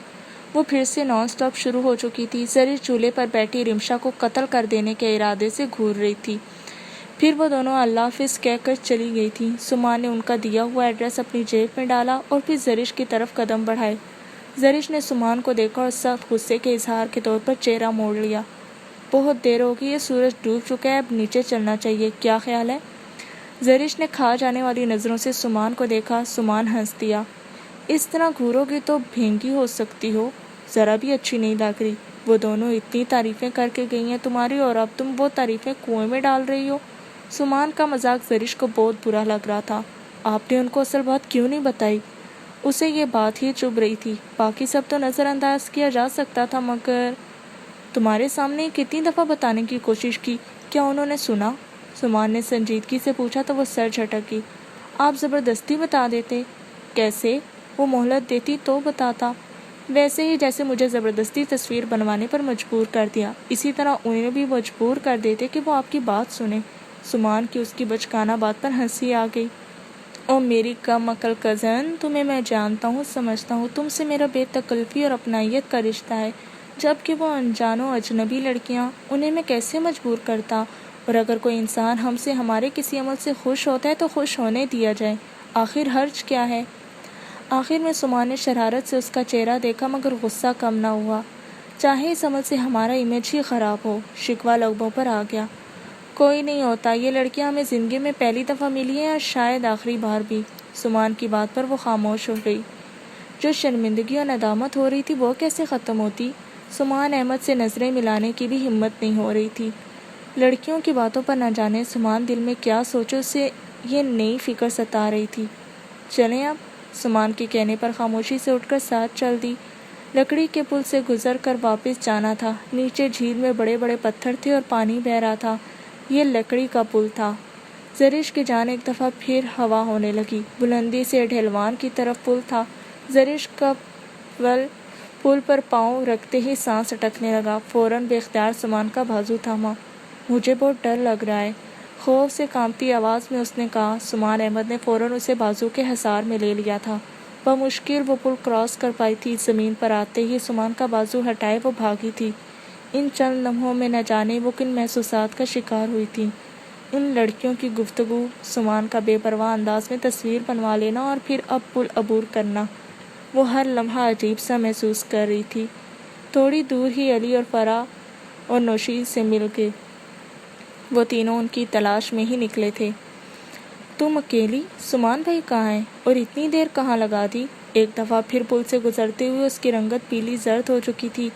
Speaker 1: وہ پھر سے نان سٹاپ شروع ہو چکی تھی۔ زرش چولہے پر بیٹھی رمشا کو قتل کر دینے کے ارادے سے گھور رہی تھی۔ پھر وہ دونوں اللہ حافظ کہہ کر چلی گئی تھیں۔ سمان نے ان کا دیا ہوا ایڈریس اپنی جیب میں ڈالا اور پھر زرش کی طرف قدم بڑھائے۔ زرش نے سمان کو دیکھا اور سخت غصے کے اظہار کے طور پر چہرہ موڑ لیا۔ بہت دیر ہوگی ہے، سورج ڈوب چکا ہے، اب نیچے چلنا چاہیے، کیا خیال ہے؟ زرش نے کھا جانے والی نظروں سے سمان کو دیکھا۔ سمان ہنس دیا۔ اس طرح گھورو گی تو بھینگی ہو سکتی ہو، ذرا بھی اچھی نہیں لگ رہی۔ وہ دونوں اتنی تعریفیں کر کے گئی ہیں تمہاری اور اب تم وہ تعریفیں کنویں میں ڈال رہی ہو۔ سمان کا مذاق زرش کو بہت برا لگ رہا تھا۔ آپ نے ان کو اصل بات کیوں نہیں بتائی؟ اسے یہ بات ہی چبھ رہی تھی۔ باقی سب تو نظر انداز کیا جا سکتا تھا، مگر تمہارے سامنے کتنی دفعہ بتانے کی کوشش کی، کیا انہوں نے سنا؟ سمان نے سنجیدگی سے پوچھا تو وہ سر جھٹک گئی۔ آپ زبردستی بتا دیتے۔ کیسے؟ وہ مہلت دیتی تو بتاتا۔ ویسے ہی جیسے مجھے زبردستی تصویر بنوانے پر مجبور کر دیا، اسی طرح انہیں بھی مجبور کر دیتے کہ وہ آپ کی بات سنیں۔ سمان کی اس کی بچکانہ بات پر ہنسی آ گئی۔ او میری کم عقل کزن، تمہیں میں جانتا ہوں، سمجھتا ہوں، تم سے میرا بے تکلفی اور اپنائیت کا رشتہ ہے، جبکہ وہ انجان و اجنبی لڑکیاں، انہیں میں کیسے مجبور کرتا؟ اور اگر کوئی انسان ہم سے ہمارے کسی عمل سے خوش ہوتا ہے تو خوش ہونے دیا جائے، آخر حرج کیا ہے؟ آخر میں سمان نے شرارت سے اس کا چہرہ دیکھا مگر غصہ کم نہ ہوا۔ چاہے اس عمل سے ہمارا امیج ہی خراب ہو، شکوہ لبوں پر آ گیا۔ کوئی نہیں ہوتا، یہ لڑکیاں ہمیں زندگی میں پہلی دفعہ ملی ہیں اور شاید آخری بار بھی۔ سمان کی بات پر وہ خاموش ہو گئی۔ جو شرمندگی اور ندامت ہو رہی تھی وہ کیسے ختم ہوتی؟ سمان احمد سے نظریں ملانے کی بھی ہمت نہیں ہو رہی تھی۔ لڑکیوں کی باتوں پر نہ جانے سمان دل میں کیا سوچے، اسے یہ نئی فکر ستا رہی تھی۔ چلیں اب؟ سمان کے کہنے پر خاموشی سے اٹھ کر ساتھ چل دی۔ لکڑی کے پل سے گزر کر واپس جانا تھا۔ نیچے جھیل میں بڑے بڑے پتھر تھے اور پانی بہہ رہا تھا۔ یہ لکڑی کا پل تھا۔ زرش کی جان ایک دفعہ پھر ہوا ہونے لگی۔ بلندی سے ڈھلوان کی طرف پل تھا۔ زرش کا پل پر پاؤں رکھتے ہی سانس اٹکنے لگا۔ فوراً بے اختیار سمان کا بازو تھاما۔ مجھے بہت ڈر لگ رہا ہے، خوف سے کانپتی آواز میں اس نے کہا۔ سمان احمد نے فوراً اسے بازو کے حصار میں لے لیا تھا۔ بمشکل وہ پل کراس کر پائی تھی۔ زمین پر آتے ہی سمان کا بازو ہٹائے وہ بھاگی تھی۔ ان چند لمحوں میں نہ جانے وہ کن محسوسات کا شکار ہوئی تھی۔ ان لڑکیوں کی گفتگو، سمان کا بے پرواہ انداز میں تصویر بنوا لینا اور پھر اب پل عبور کرنا، وہ ہر لمحہ عجیب سا محسوس کر رہی تھی۔ تھوڑی دور ہی علی اور فرح اور نوشین سے مل گئے۔ وہ تینوں ان کی تلاش میں ہی نکلے تھے۔ تم اکیلی؟ سمان بھائی کہاں ہیں؟ اور اتنی دیر کہاں لگا دی؟ ایک دفعہ پھر پل سے گزرتے ہوئے اس کی رنگت پیلی زرد ہو چکی تھی۔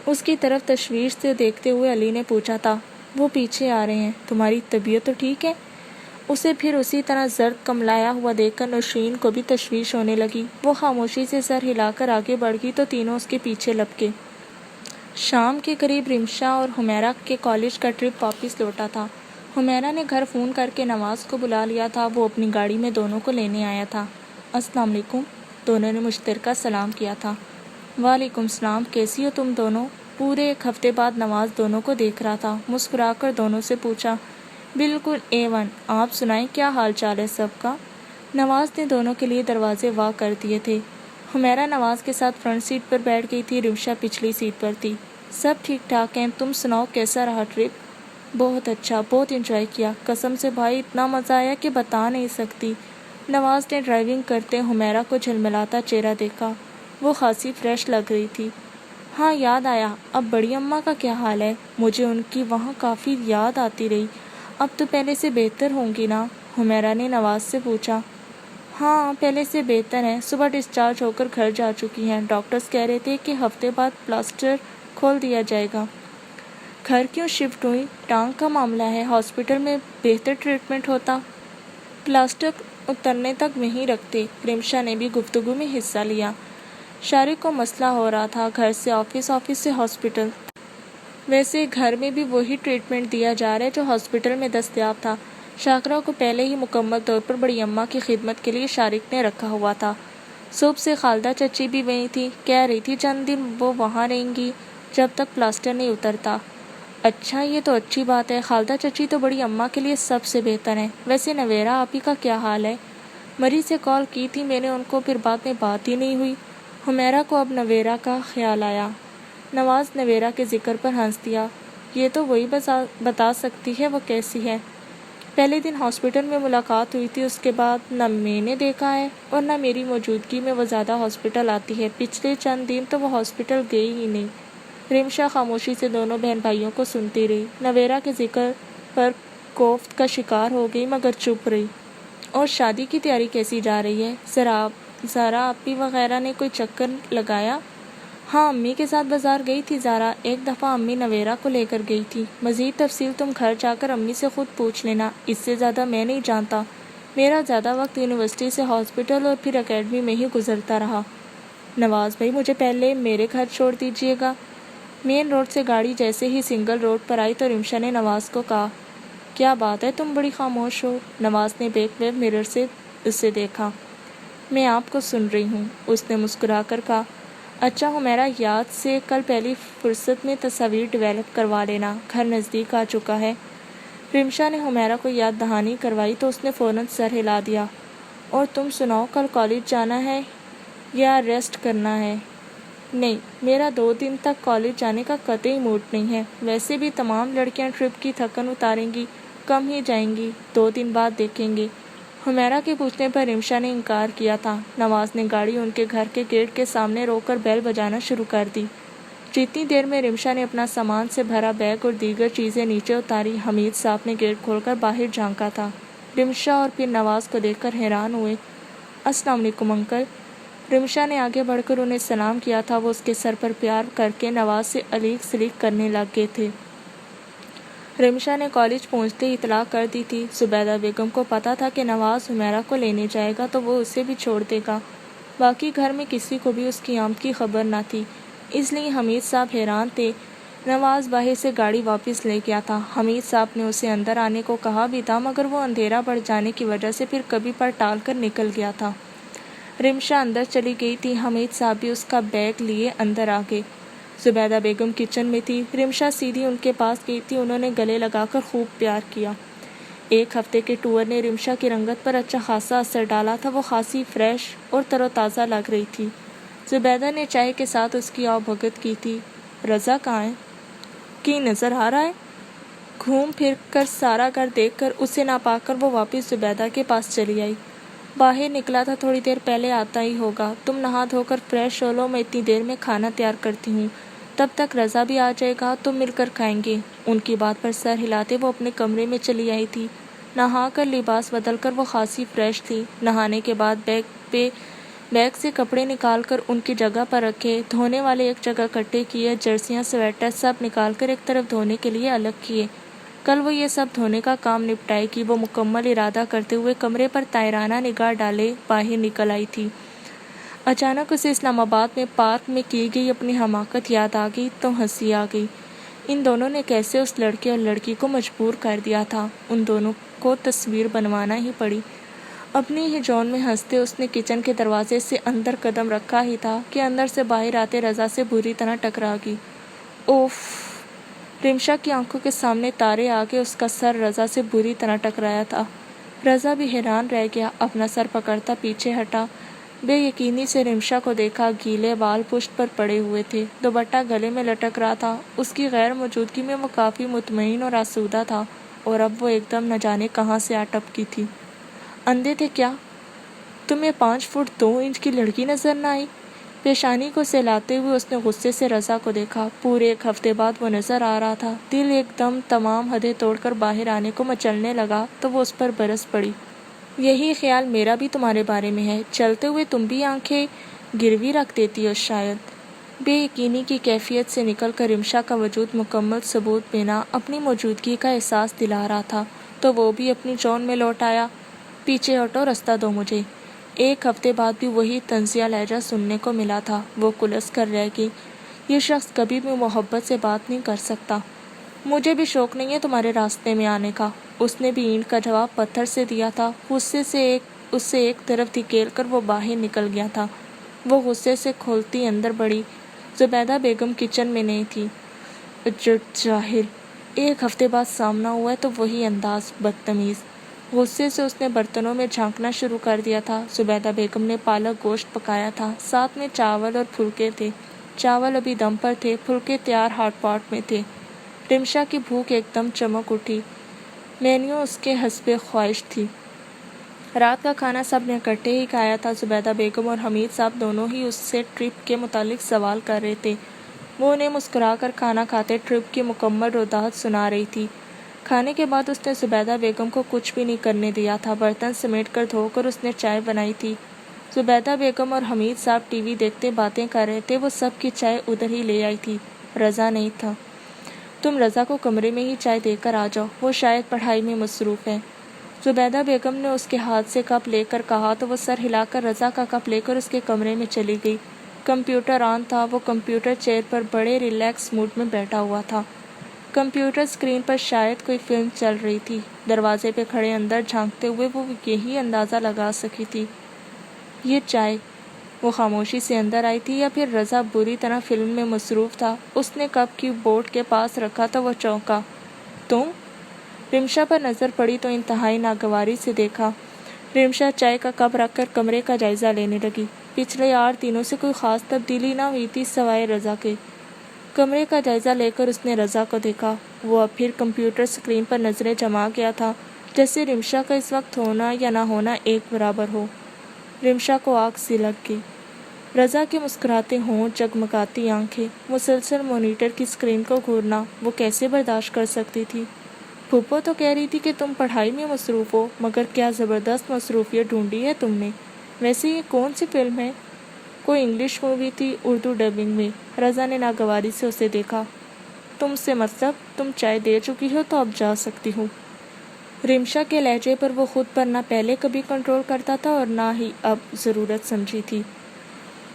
Speaker 1: اس کی طرف تشویش سے دیکھتے ہوئے علی نے پوچھا تھا۔ وہ پیچھے آ رہے ہیں، تمہاری طبیعت تو ٹھیک ہے؟ اسے پھر اسی طرح زرد کملایا ہوا دیکھ کر نوشین کو بھی تشویش ہونے لگی۔ وہ خاموشی سے سر ہلا کر آگے بڑھ گئی تو تینوں اس کے پیچھے لپکے۔ شام کے قریب رمشا اور حمیرہ کے کالج کا ٹرپ واپس لوٹا تھا۔ حمیرہ نے گھر فون کر کے نواز کو بلا لیا تھا۔ وہ اپنی گاڑی میں دونوں کو لینے آیا تھا۔ السلام علیکم۔ دونوں نے مشترکہ سلام کیا تھا۔ وعلیکم السلام، کیسی ہو تم دونوں؟ پورے ایک ہفتے بعد نواز دونوں کو دیکھ رہا تھا۔ مسکرا کر دونوں سے پوچھا، بالکل A1، آپ سنائیں کیا حال چال ہے سب کا؟ نواز نے دونوں کے لیے دروازے وا کر دیے تھے۔ حمیرہ نواز کے ساتھ فرنٹ سیٹ پر بیٹھ گئی تھی، رمشا پچھلی سیٹ پر تھی۔ سب ٹھیک ٹھاک ہیں، تم سناؤ کیسا رہا ٹرپ؟ بہت اچھا، بہت انجوائے کیا، قسم سے بھائی اتنا مزہ آیا کہ بتا نہیں سکتی۔ نواز نے ڈرائیونگ کرتے حمیرہ کو جھلملاتا چہرہ دیکھا، وہ خاصی فریش لگ رہی تھی۔ ہاں یاد آیا، اب بڑی اماں کا کیا حال ہے؟ مجھے ان کی وہاں کافی یاد آتی رہی، اب تو پہلے سے بہتر ہوں گی نا؟ حمیرہ نے نواز سے پوچھا۔ ہاں پہلے سے بہتر ہیں، صبح ڈسچارج ہو کر گھر جا چکی ہیں، ڈاکٹرز کہہ رہے تھے کہ ہفتے بعد پلاسٹر کھول دیا جائے گا۔ گھر کیوں شفٹ ہوئی؟ ٹانگ کا معاملہ ہے، ہاسپٹل میں بہتر ٹریٹمنٹ ہوتا۔ پلاسٹر اترنے تک وہیں رکھتے۔ رمشا نے بھی گفتگو میں حصہ لیا۔ شارق کو مسئلہ ہو رہا تھا، گھر سے آفس، آفس سے ہاسپٹل۔ ویسے گھر میں بھی وہی ٹریٹمنٹ دیا جا رہا ہے جو ہاسپٹل میں دستیاب تھا۔ شاکرہ کو پہلے ہی مکمل طور پر بڑی اماں کی خدمت کے لیے شارق نے رکھا ہوا تھا۔ صبح سے خالدہ چچی بھی وہیں تھی، کہہ رہی تھی چند دن وہ وہاں رہیں گی جب تک پلاسٹر نہیں اترتا۔ اچھا، یہ تو اچھی بات ہے، خالدہ چچی تو بڑی اماں کے لیے سب سے بہتر ہیں۔ ویسے نویرہ آپی کا کیا حال ہے؟ مری سے کال کی تھی میں نے ان کو، پھر بعد میں بات ہی نہیں ہوئی۔ حمیرہ کو اب نویرہ کا خیال آیا۔ نواز نویرہ کے ذکر پر ہنس دیا، یہ تو وہی بتا سکتی ہے وہ کیسی ہے۔ پہلے دن ہاسپٹل میں ملاقات ہوئی تھی، اس کے بعد نہ میں نے دیکھا ہے اور نہ میری موجودگی میں وہ زیادہ ہاسپٹل آتی ہے۔ پچھلے چند دن تو وہ ہاسپٹل گئی ہی نہیں۔ رمشا خاموشی سے دونوں بہن بھائیوں کو سنتی رہی۔ نویرہ کے ذکر پر کوفت کا شکار ہو گئی مگر چپ رہی۔ اور شادی کی تیاری کیسی جا رہی ہے؟ زارا آپی وغیرہ نے کوئی چکر لگایا؟ ہاں امی کے ساتھ بازار گئی تھی زارا، ایک دفعہ امی نویرہ کو لے کر گئی تھی۔ مزید تفصیل تم گھر جا کر امی سے خود پوچھ لینا، اس سے زیادہ میں نہیں جانتا۔ میرا زیادہ وقت یونیورسٹی سے ہاسپٹل اور پھر اکیڈمی میں ہی گزرتا رہا۔ نواز بھائی مجھے پہلے میرے گھر چھوڑ دیجیے گا۔ مین روڈ سے گاڑی جیسے ہی سنگل روڈ پر آئی تو رمشا نے نواز کو کہا، کیا بات ہے تم بڑی خاموش ہو؟ نواز نے بیک ویو مرر سے اسے دیکھا۔ میں آپ کو سن رہی ہوں، اس نے مسکرا کر کہا۔ اچھا حمیرہ، یاد سے کل پہلی فرصت میں تصاویر ڈیولپ کروا لینا، گھر نزدیک آ چکا ہے۔ رمشا نے حمیرہ کو یاد دہانی کروائی تو اس نے فوراً سر ہلا دیا۔ اور تم سناؤ، کل کالج جانا ہے یا ریسٹ کرنا ہے؟ نہیں، میرا 2 دن تک کالج جانے کا قطعی موڈ نہیں ہے۔ ویسے بھی تمام لڑکیاں ٹرپ کی تھکن اتاریں گی، کم ہی جائیں گی، 2 دن بعد دیکھیں گے۔ حمیرہ کے پوچھنے پر رمشا نے انکار کیا تھا۔ نواز نے گاڑی ان کے گھر کے گیٹ کے سامنے روک کر بیل بجانا شروع کر دی۔ جتنی دیر میں رمشا نے اپنا سامان سے بھرا بیگ اور دیگر چیزیں نیچے اتاری، حمید صاحب نے گیٹ کھول کر باہر جھانکا تھا۔ رمشا اور پھر نواز کو دیکھ کر حیران ہوئے۔ السلام علیکم انکل۔ رمشا نے آگے بڑھ کر انہیں سلام کیا تھا، وہ اس کے سر پر پیار کر کے نواز سے علیق سلیق کرنے لگ گئے تھے۔ رمشا نے کالج پہنچتے ہی اطلاع کر دی تھی۔ زبیدہ بیگم کو پتا تھا کہ نواز حمیرہ کو لینے جائے گا تو وہ اسے بھی چھوڑ دے گا، باقی گھر میں کسی کو بھی اس کی آمد کی خبر نہ تھی، اس لیے حمید صاحب حیران تھے۔ نواز باہر سے گاڑی واپس لے گیا تھا۔ حمید صاحب نے اسے اندر آنے کو کہا بھی تھا مگر وہ اندھیرا بڑھ جانے کی وجہ سے پھر کبھی پر ٹال کر نکل گیا تھا۔ رمشا اندر چلی گئی تھی، حمید صاحب بھی اس کا بیگ لیے اندر آ گئے۔ زبیدہ بیگم کچن میں تھی، رمشا سیدھی ان کے پاس گئی تھی، انہوں نے گلے لگا کر خوب پیار کیا۔ ایک ہفتے کے ٹور نے رمشا کی رنگت پر اچھا خاصا اثر ڈالا تھا، وہ خاصی فریش اور تر و تازہ لگ رہی تھی۔ زبیدہ نے چائے کے ساتھ اس کی آؤ بھگت کی تھی۔ رضا کہاں ہے؟ کی نظر آ رہا ہے؟ گھوم پھر کر سارا گھر دیکھ کر اسے نہ پا کر وہ واپس زبیدہ کے پاس چلی آئی۔ باہر نکلا تھا، تھوڑی دیر پہلے آتا ہی ہوگا، تم نہا دھو کر فریش ہو لو، میں اتنی دیر میں کھانا تیار کرتی ہوں، تب تک رضا بھی آ جائے گا، تم مل کر کھائیں گے۔ ان کی بات پر سر ہلاتے وہ اپنے کمرے میں چلی آئی تھی۔ نہا کر لباس بدل کر وہ خاصی فریش تھی۔ نہانے کے بعد بیگ سے کپڑے نکال کر ان کی جگہ پر رکھے، دھونے والے ایک جگہ اکٹھے کیے، جرسیاں سویٹر سب نکال کر ایک طرف دھونے کے لیے الگ کیے۔ کل وہ یہ سب دھونے کا کام نپٹائے گی، وہ مکمل ارادہ کرتے ہوئے کمرے پر طائرانہ نگاہ ڈالے باہر نکل آئی تھی۔ اچانک اسے اسلام آباد میں پارک میں کی گئی اپنی حماقت یاد آ گئی تو ہنسی آ گئی۔ ان دونوں نے کیسے اس لڑکے اور لڑکی کو مجبور کر دیا تھا، ان دونوں کو تصویر بنوانا ہی پڑی۔ اپنی ہی جون میں ہنستے اس نے کچن کے دروازے سے اندر قدم رکھا ہی تھا کہ اندر سے باہر آتے رضا سے بری طرح ٹکرا گئی۔ اوف! رمشا کی آنکھوں کے سامنے تارے آگے اس کا سر رضا سے بری طرح ٹکرایا تھا۔ رضا بھی حیران رہ گیا، اپنا سر پکڑتا پیچھے ہٹا۔ بے یقینی سے رمشا کو دیکھا، گیلے بال پشت پر پڑے ہوئے تھے، دوپٹہ گلے میں لٹک رہا تھا۔ اس کی غیر موجودگی میں وہ کافی مطمئن اور آسودہ تھا، اور اب وہ ایک دم نہ جانے کہاں سے آ ٹپکی تھی۔ اندھے تھے کیا؟ تمہیں 5 فٹ 2 انچ کی لڑکی نظر نہ آئی؟ پیشانی کو سہلاتے ہوئے اس نے غصے سے رضا کو دیکھا۔ پورے 1 ہفتے بعد وہ نظر آ رہا تھا۔ دل ایک دم تمام حدیں توڑ کر باہر آنے کو مچلنے لگا تو وہ اس پر برس پڑی۔ یہی خیال میرا بھی تمہارے بارے میں ہے، چلتے ہوئے تم بھی آنکھیں گروی رکھ دیتی ہو شاید۔ بے یقینی کی کیفیت سے نکل کر رمشا کا وجود مکمل ثبوت بنا اپنی موجودگی کا احساس دلا رہا تھا، تو وہ بھی اپنی جون میں لوٹ آیا۔ پیچھے ہٹو، رستہ دو مجھے۔ 1 ہفتے بعد بھی وہی طنزیہ لہجہ سننے کو ملا تھا۔ وہ کلس کر رہ گئی، یہ شخص کبھی بھی محبت سے بات نہیں کر سکتا۔ مجھے بھی شوق نہیں ہے تمہارے راستے میں آنے کا۔ اس نے بھی اینٹ کا جواب پتھر سے دیا تھا۔ غصے سے اسے ایک طرف دھکیل کر وہ باہر نکل گیا تھا۔ وہ غصے سے کھولتی اندر بڑھی۔ زبیدہ بیگم کچن میں نہیں تھی۔ اجڑ جاہل! 1 ہفتے بعد سامنا ہوا ہے تو وہی انداز، بدتمیز! غصے سے اس نے برتنوں میں جھانکنا شروع کر دیا تھا۔ زبیدہ بیگم نے پالک گوشت پکایا تھا، ساتھ میں چاول اور پھلکے تھے۔ چاول ابھی دم پر تھے، پھلکے تیار ہاٹ پاٹ میں تھے۔ رمشا کی بھوک ایک دم چمک اٹھی۔ مینیو اس کے حسب خواہش تھی۔ رات کا کھانا سب نے اکٹھے ہی کھایا تھا۔ زبیدہ بیگم اور حمید صاحب دونوں ہی اس سے ٹرپ کے متعلق سوال کر رہے تھے۔ وہ انہیں مسکرا کر کھانا کھاتے ٹرپ کی مکمل روایت سنا رہی تھی۔ کھانے کے بعد اس نے زبیدہ بیگم کو کچھ بھی نہیں کرنے دیا تھا۔ برتن سمیٹ کر دھو کر اس نے چائے بنائی تھی۔ زبیدہ بیگم اور حمید صاحب ٹی وی دیکھتے باتیں کر رہے تھے۔ وہ سب کی چائے ادھر ہی لے آئی تھی، رضا نہیں تھا۔ تم رضا کو کمرے میں ہی چائے دے کر آ جاؤ، وہ شاید پڑھائی میں مصروف ہے۔ زبیدہ بیگم نے اس کے ہاتھ سے کپ لے کر کہا تو وہ سر ہلا کر رضا کا کپ لے کر اس کے کمرے میں چلی گئی۔ کمپیوٹر آن تھا۔ وہ کمپیوٹر چیئر پر بڑے ریلیکس موڈ میں بیٹھا ہوا تھا۔ کمپیوٹر اسکرین پر شاید کوئی فلم چل رہی تھی۔ دروازے پہ کھڑے اندر جھانکتے ہوئے وہ یہی اندازہ لگا سکی تھی۔ یہ چائے! وہ خاموشی سے اندر آئی تھی یا پھر رضا بری طرح فلم میں مصروف تھا؟ اس نے کپ کی بورڈ کے پاس رکھا تو وہ چونکا۔ تم؟ رمشا پر نظر پڑی تو انتہائی ناگواری سے دیکھا۔ رمشا چائے کا کپ رکھ کر کمرے کا جائزہ لینے لگی۔ پچھلے 8 دنوں سے کوئی خاص تبدیلی نہ ہوئی تھی سوائے رضا کے۔ کمرے کا جائزہ لے کر اس نے رضا کو دیکھا۔ وہ اب پھر کمپیوٹر اسکرین پر نظریں جما گیا تھا، جیسے رمشا کا اس وقت ہونا یا نہ ہونا ایک برابر ہو۔ رمشا کو آگ سی لگ گئی۔ رضا کے مسکراتے ہونٹ، جگمگاتی آنکھیں، مسلسل مانیٹر کی اسکرین کو گھورنا وہ کیسے برداشت کر سکتی تھی؟ پھوپھو تو کہہ رہی تھی کہ تم پڑھائی میں مصروف ہو، مگر کیا زبردست مصروفیت ڈھونڈی ہے تم نے۔ ویسے یہ کون سی فلم ہے؟ کوئی انگلش مووی تھی، اردو ڈبنگ میں۔ رضا نے ناگواری سے اسے دیکھا۔ تم سے مطلب؟ تم چائے دے چکی ہو تو اب جا سکتی ہوں۔ رمشا کے لہجے پر وہ خود پر نہ پہلے کبھی کنٹرول کرتا تھا اور نہ ہی اب ضرورت سمجھی تھی۔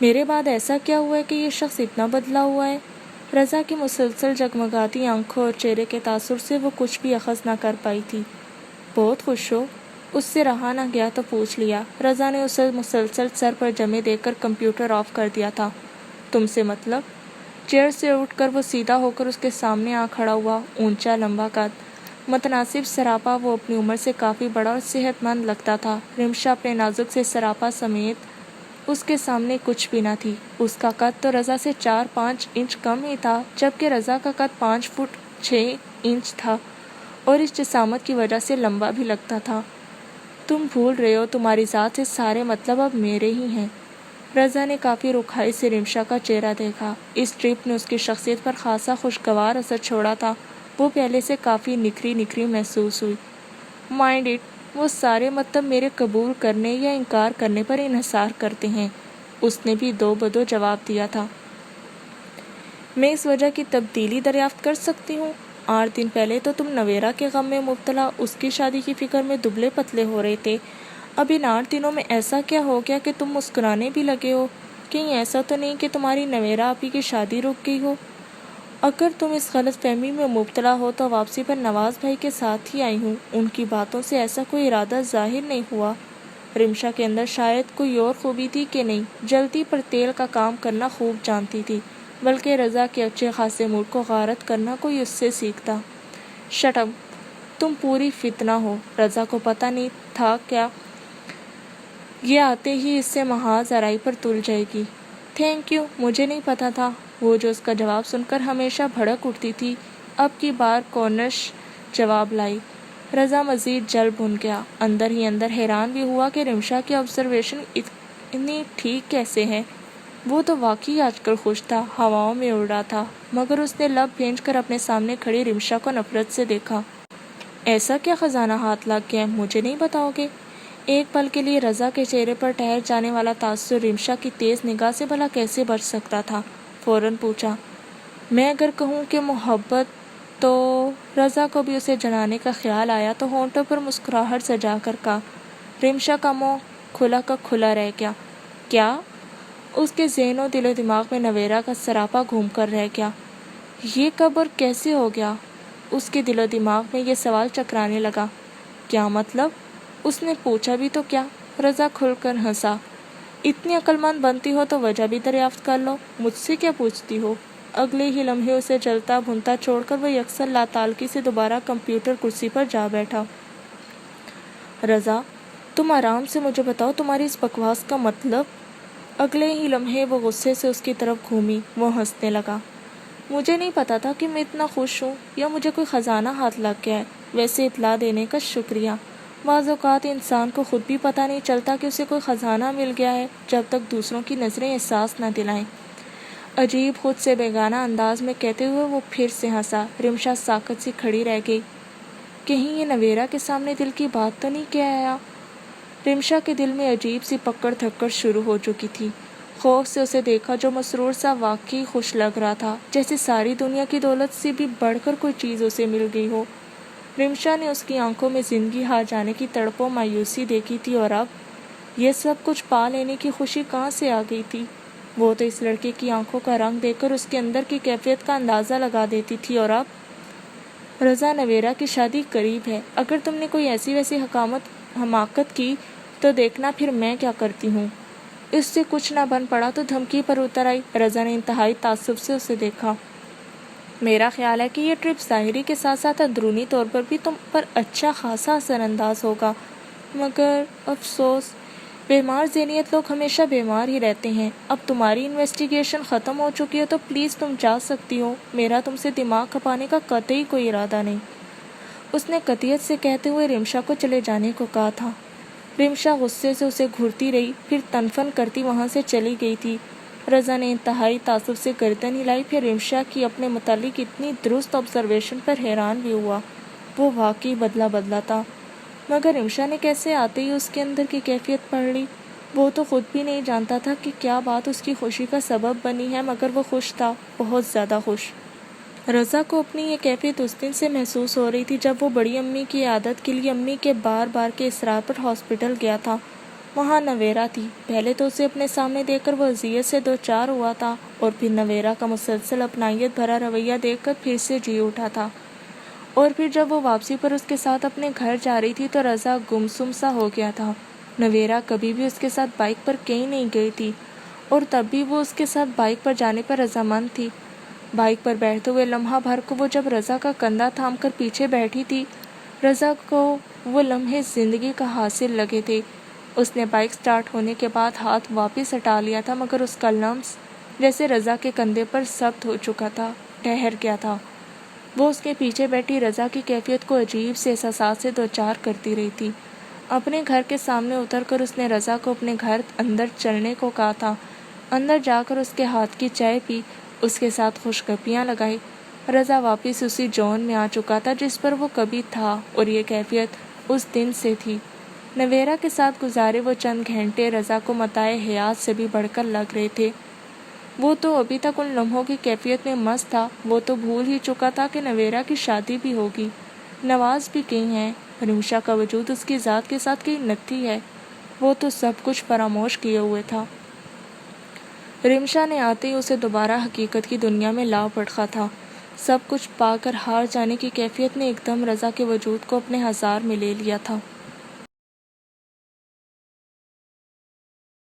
Speaker 1: میرے بعد ایسا کیا ہوا ہے کہ یہ شخص اتنا بدلا ہوا ہے؟ رضا کی مسلسل جگمگاتی آنکھوں اور چہرے کے تاثر سے وہ کچھ بھی اخذ نہ کر پائی تھی۔ بہت خوش ہو؟ اس سے رہا نہ گیا تو پوچھ لیا۔ رضا نے اسے مسلسل سر پر جمے دیکھ کر کمپیوٹر آف کر دیا تھا۔ تم سے مطلب؟ چیئر سے اٹھ کر وہ سیدھا ہو کر اس کے سامنے آ کھڑا ہوا۔ اونچا، لمبا قد، متناسب سراپا، وہ اپنی عمر سے کافی بڑا اور صحت مند لگتا تھا۔ رمشا اپنے نازک سے سراپا سمیت اس کے سامنے کچھ بھی نہ تھی۔ اس کا قد تو رضا سے 4-5 انچ کم ہی تھا، جبکہ رضا کا قد 5 فٹ 6 انچ تھا اور اس جسامت کی وجہ سے لمبا بھی لگتا تھا۔ تم بھول رہے ہو، تمہاری ذات سے سارے مطلب اب میرے ہی ہیں۔ رضا نے کافی رکھائی سے رمشا کا چہرہ دیکھا۔ اس ٹرپ نے اس کی شخصیت پر خاصا خوشگوار اثر چھوڑا تھا۔ وہ پہلے سے کافی نکھری محسوس ہوئی۔ مائنڈ اٹ، وہ سارے مطلب میرے قبول کرنے یا انکار کرنے پر انحصار کرتے ہیں، اس نے بھی دو بدو جواب دیا تھا۔ میں اس وجہ کی تبدیلی دریافت کر سکتی ہوں؟ 8 دن پہلے تو تم نویرا کے غم میں مبتلا، اس کی شادی کی فکر میں دبلے پتلے ہو رہے تھے۔ اب ان 8 دنوں میں ایسا کیا ہو گیا کہ تم مسکرانے بھی لگے ہو؟ کہیں ایسا تو نہیں کہ تمہاری نویرا آپی کی شادی رک گئی ہو؟ اگر تم اس غلط فہمی میں مبتلا ہو تو واپسی پر نواز بھائی کے ساتھ ہی آئی ہوں، ان کی باتوں سے ایسا کوئی ارادہ ظاہر نہیں ہوا۔ رمشا کے اندر شاید کوئی اور خوبی تھی کہ نہیں، جلدی پر تیل کا کام کرنا خوب جانتی تھی، بلکہ رضا کے اچھے خاصے موڈ کو غارت کرنا کوئی اس سے سیکھتا۔ شٹ اپ، تم پوری فتنہ ہو۔ رضا کو پتہ نہیں تھا کیا یہ آتے ہی اس سے محاذ آرائی پر تل جائے گی۔ تھینک یو، مجھے نہیں پتا تھا۔ وہ جو اس کا جواب سن کر ہمیشہ بھڑک اٹھتی تھی، اب کی بار کونش جواب لائی۔ رضا مزید جل بھن گیا، اندر ہی اندر حیران بھی ہوا کہ رمشا کی آبزرویشن اتنی ٹھیک کیسے ہے۔ وہ تو واقعی آج کل خوش تھا، ہواؤں میں اڑ رہا تھا، مگر اس نے لب بھینچ کر اپنے سامنے کھڑی رمشا کو نفرت سے دیکھا۔ ایسا کیا خزانہ ہاتھ لگ گیا، مجھے نہیں بتاؤ گے؟ ایک پل کے لیے رضا کے چہرے پر ٹھہر جانے والا تاثر رمشا کی تیز نگاہ سے بھلا کیسے بچ سکتا تھا؟ فوراً پوچھا، میں اگر کہوں کہ محبت تو… رضا کو بھی اسے جلانے کا خیال آیا تو ہونٹوں پر مسکراہٹ سجا کر کہا۔ رمشا کا منہ کھلا کا کھلا رہ گیا۔ کیا؟ اس کے ذہن و دل و دماغ میں نویرا کا سراپا گھوم کر رہ گیا۔ یہ کب اور کیسے ہو گیا؟ اس کے دل و دماغ میں یہ سوال چکرانے لگا۔ کیا مطلب؟ اس نے پوچھا بھی تو کیا؟ رضا کھل کر ہنسا۔ اتنی عقل مند بنتی ہو تو وجہ بھی دریافت کر لو، مجھ سے کیا پوچھتی ہو؟ اگلے ہی لمحے اسے جلتا بھنتا چھوڑ کر وہ یکسر لاتعلقی سے دوبارہ کمپیوٹر کرسی پر جا بیٹھا۔ رضا، تم آرام سے مجھے بتاؤ تمہاری اس بکواس کا مطلب؟ اگلے ہی لمحے وہ غصے سے اس کی طرف گھومی، وہ ہنسنے لگا۔ مجھے نہیں پتا تھا کہ میں اتنا خوش ہوں یا مجھے کوئی خزانہ ہاتھ لگ گیا ہے۔ ویسے اطلاع دینے کا شکریہ۔ بعض اوقات انسان کو خود بھی پتہ نہیں چلتا کہ اسے کوئی خزانہ مل گیا ہے جب تک دوسروں کی نظریں احساس نہ دلائیں۔ عجیب خود سے بیگانہ انداز میں کہتے ہوئے وہ پھر سے ہنسا۔ رمشا ساکت سی کھڑی رہ گئی۔ کہیں یہ نویرا کے سامنے دل کی بات تو نہیں کہہ آیا؟ رمشا کے دل میں عجیب سی پکڑ دھکڑ شروع ہو چکی تھی۔ خوف سے اسے دیکھا جو مسرور سا واقعی خوش لگ رہا تھا، جیسے ساری دنیا کی دولت سے بھی بڑھ کر کوئی چیز اسے مل گئی ہو۔ رمشا نے اس کی آنکھوں میں زندگی ہار جانے کی تڑپ و مایوسی دیکھی تھی، اور اب یہ سب کچھ پا لینے کی خوشی کہاں سے آ گئی تھی؟ وہ تو اس لڑکے کی آنکھوں کا رنگ دیکھ کر اس کے اندر کی کیفیت کا اندازہ لگا دیتی تھی، اور اب… رضا، نویرا کی شادی قریب ہے، اگر تم نے کوئی ایسی ویسی حماقت کی تو دیکھنا پھر میں کیا کرتی ہوں۔ اس سے کچھ نہ بن پڑا تو دھمکی پر اتر آئی۔ رضا نے انتہائی تعصب سے اسے دیکھا۔ میرا خیال ہے کہ یہ ٹرپ ظاہری کے ساتھ ساتھ اندرونی طور پر بھی تم پر اچھا خاصا اثر انداز ہوگا، مگر افسوس، بیمار ذہنیت لوگ ہمیشہ بیمار ہی رہتے ہیں۔ اب تمہاری انویسٹیگیشن ختم ہو چکی ہے تو پلیز تم جا سکتی ہو، میرا تم سے دماغ کھپانے کا قطعی کوئی ارادہ نہیں۔ اس نے قطعیت سے کہتے ہوئے رمشا کو چلے جانے کو کہا تھا۔ رمشا غصے سے اسے گھورتی رہی، پھر تنفن کرتی وہاں سے چلی گئی تھی۔ رضا نے انتہائی تعصب سے گردن ہلائی، پھر رمشا کی اپنے متعلق اتنی درست آبزرویشن پر حیران بھی ہوا۔ وہ واقعی بدلا بدلا تھا، مگر رمشا نے کیسے آتے ہی اس کے اندر کی کیفیت پڑھ لی؟ وہ تو خود بھی نہیں جانتا تھا کہ کیا بات اس کی خوشی کا سبب بنی ہے، مگر وہ خوش تھا، بہت زیادہ خوش۔ رضا کو اپنی یہ کیفیت اس دن سے محسوس ہو رہی تھی جب وہ بڑی امی کی عیادت کے لیے امی کے بار بار کے اصرار پر ہاسپٹل گیا تھا۔ وہاں نویرا تھی۔ پہلے تو اسے اپنے سامنے دیکھ کر وہ اذیت سے دوچار ہوا تھا، اور پھر نویرا کا مسلسل اپنائیت بھرا رویہ دیکھ کر پھر سے جی اٹھا تھا۔ اور پھر جب وہ واپسی پر اس کے ساتھ اپنے گھر جا رہی تھی تو رضا گمسم سا ہو گیا تھا۔ نویرا کبھی بھی اس کے ساتھ بائک پر کہیں نہیں گئی تھی، اور تب بھی وہ اس کے ساتھ بائک پر جانے پر رضامند تھی۔ بائک پر بیٹھتے ہوئے لمحہ بھر کو وہ جب رضا کا کندھا تھام کر پیچھے بیٹھی تھی، رضا کو وہ لمحے زندگی کا حاصل لگے تھے۔ اس نے بائک سٹارٹ ہونے کے بعد ہاتھ واپس ہٹا لیا تھا، مگر اس کا لمس جیسے رضا کے کندھے پر ثبت ہو چکا تھا، ٹھہر گیا تھا۔ وہ اس کے پیچھے بیٹھی رضا کی کیفیت کو عجیب سے احساسات سے دوچار کرتی رہی تھی۔ اپنے گھر کے سامنے اتر کر اس نے رضا کو اپنے گھر اندر چلنے کو کہا تھا۔ اندر جا کر اس کے ہاتھ کی چائے پی، اس کے ساتھ خوش گپیاں لگائی۔ رضا واپس اسی جون میں آ چکا تھا جس پر وہ کبھی تھا، اور یہ کیفیت اس دن سے تھی۔ نویرا کے ساتھ گزارے وہ چند گھنٹے رضا کو متاع حیات سے بھی بڑھ کر لگ رہے تھے۔ وہ تو ابھی تک ان لمحوں کی کیفیت میں مست تھا، وہ تو بھول ہی چکا تھا کہ نویرا کی شادی بھی ہوگی، نواز بھی کہیں ہیں، رمشا کا وجود اس کی ذات کے ساتھ کہیں نتھی ہے۔ وہ تو سب کچھ فراموش کیے ہوئے تھا۔ رمشا نے آتے ہی اسے دوبارہ حقیقت کی دنیا میں لا پڑھا تھا۔ سب کچھ پا کر ہار جانے کی کیفیت نے ایک دم رضا کے وجود کو اپنے ہزار میں لے لیا تھا۔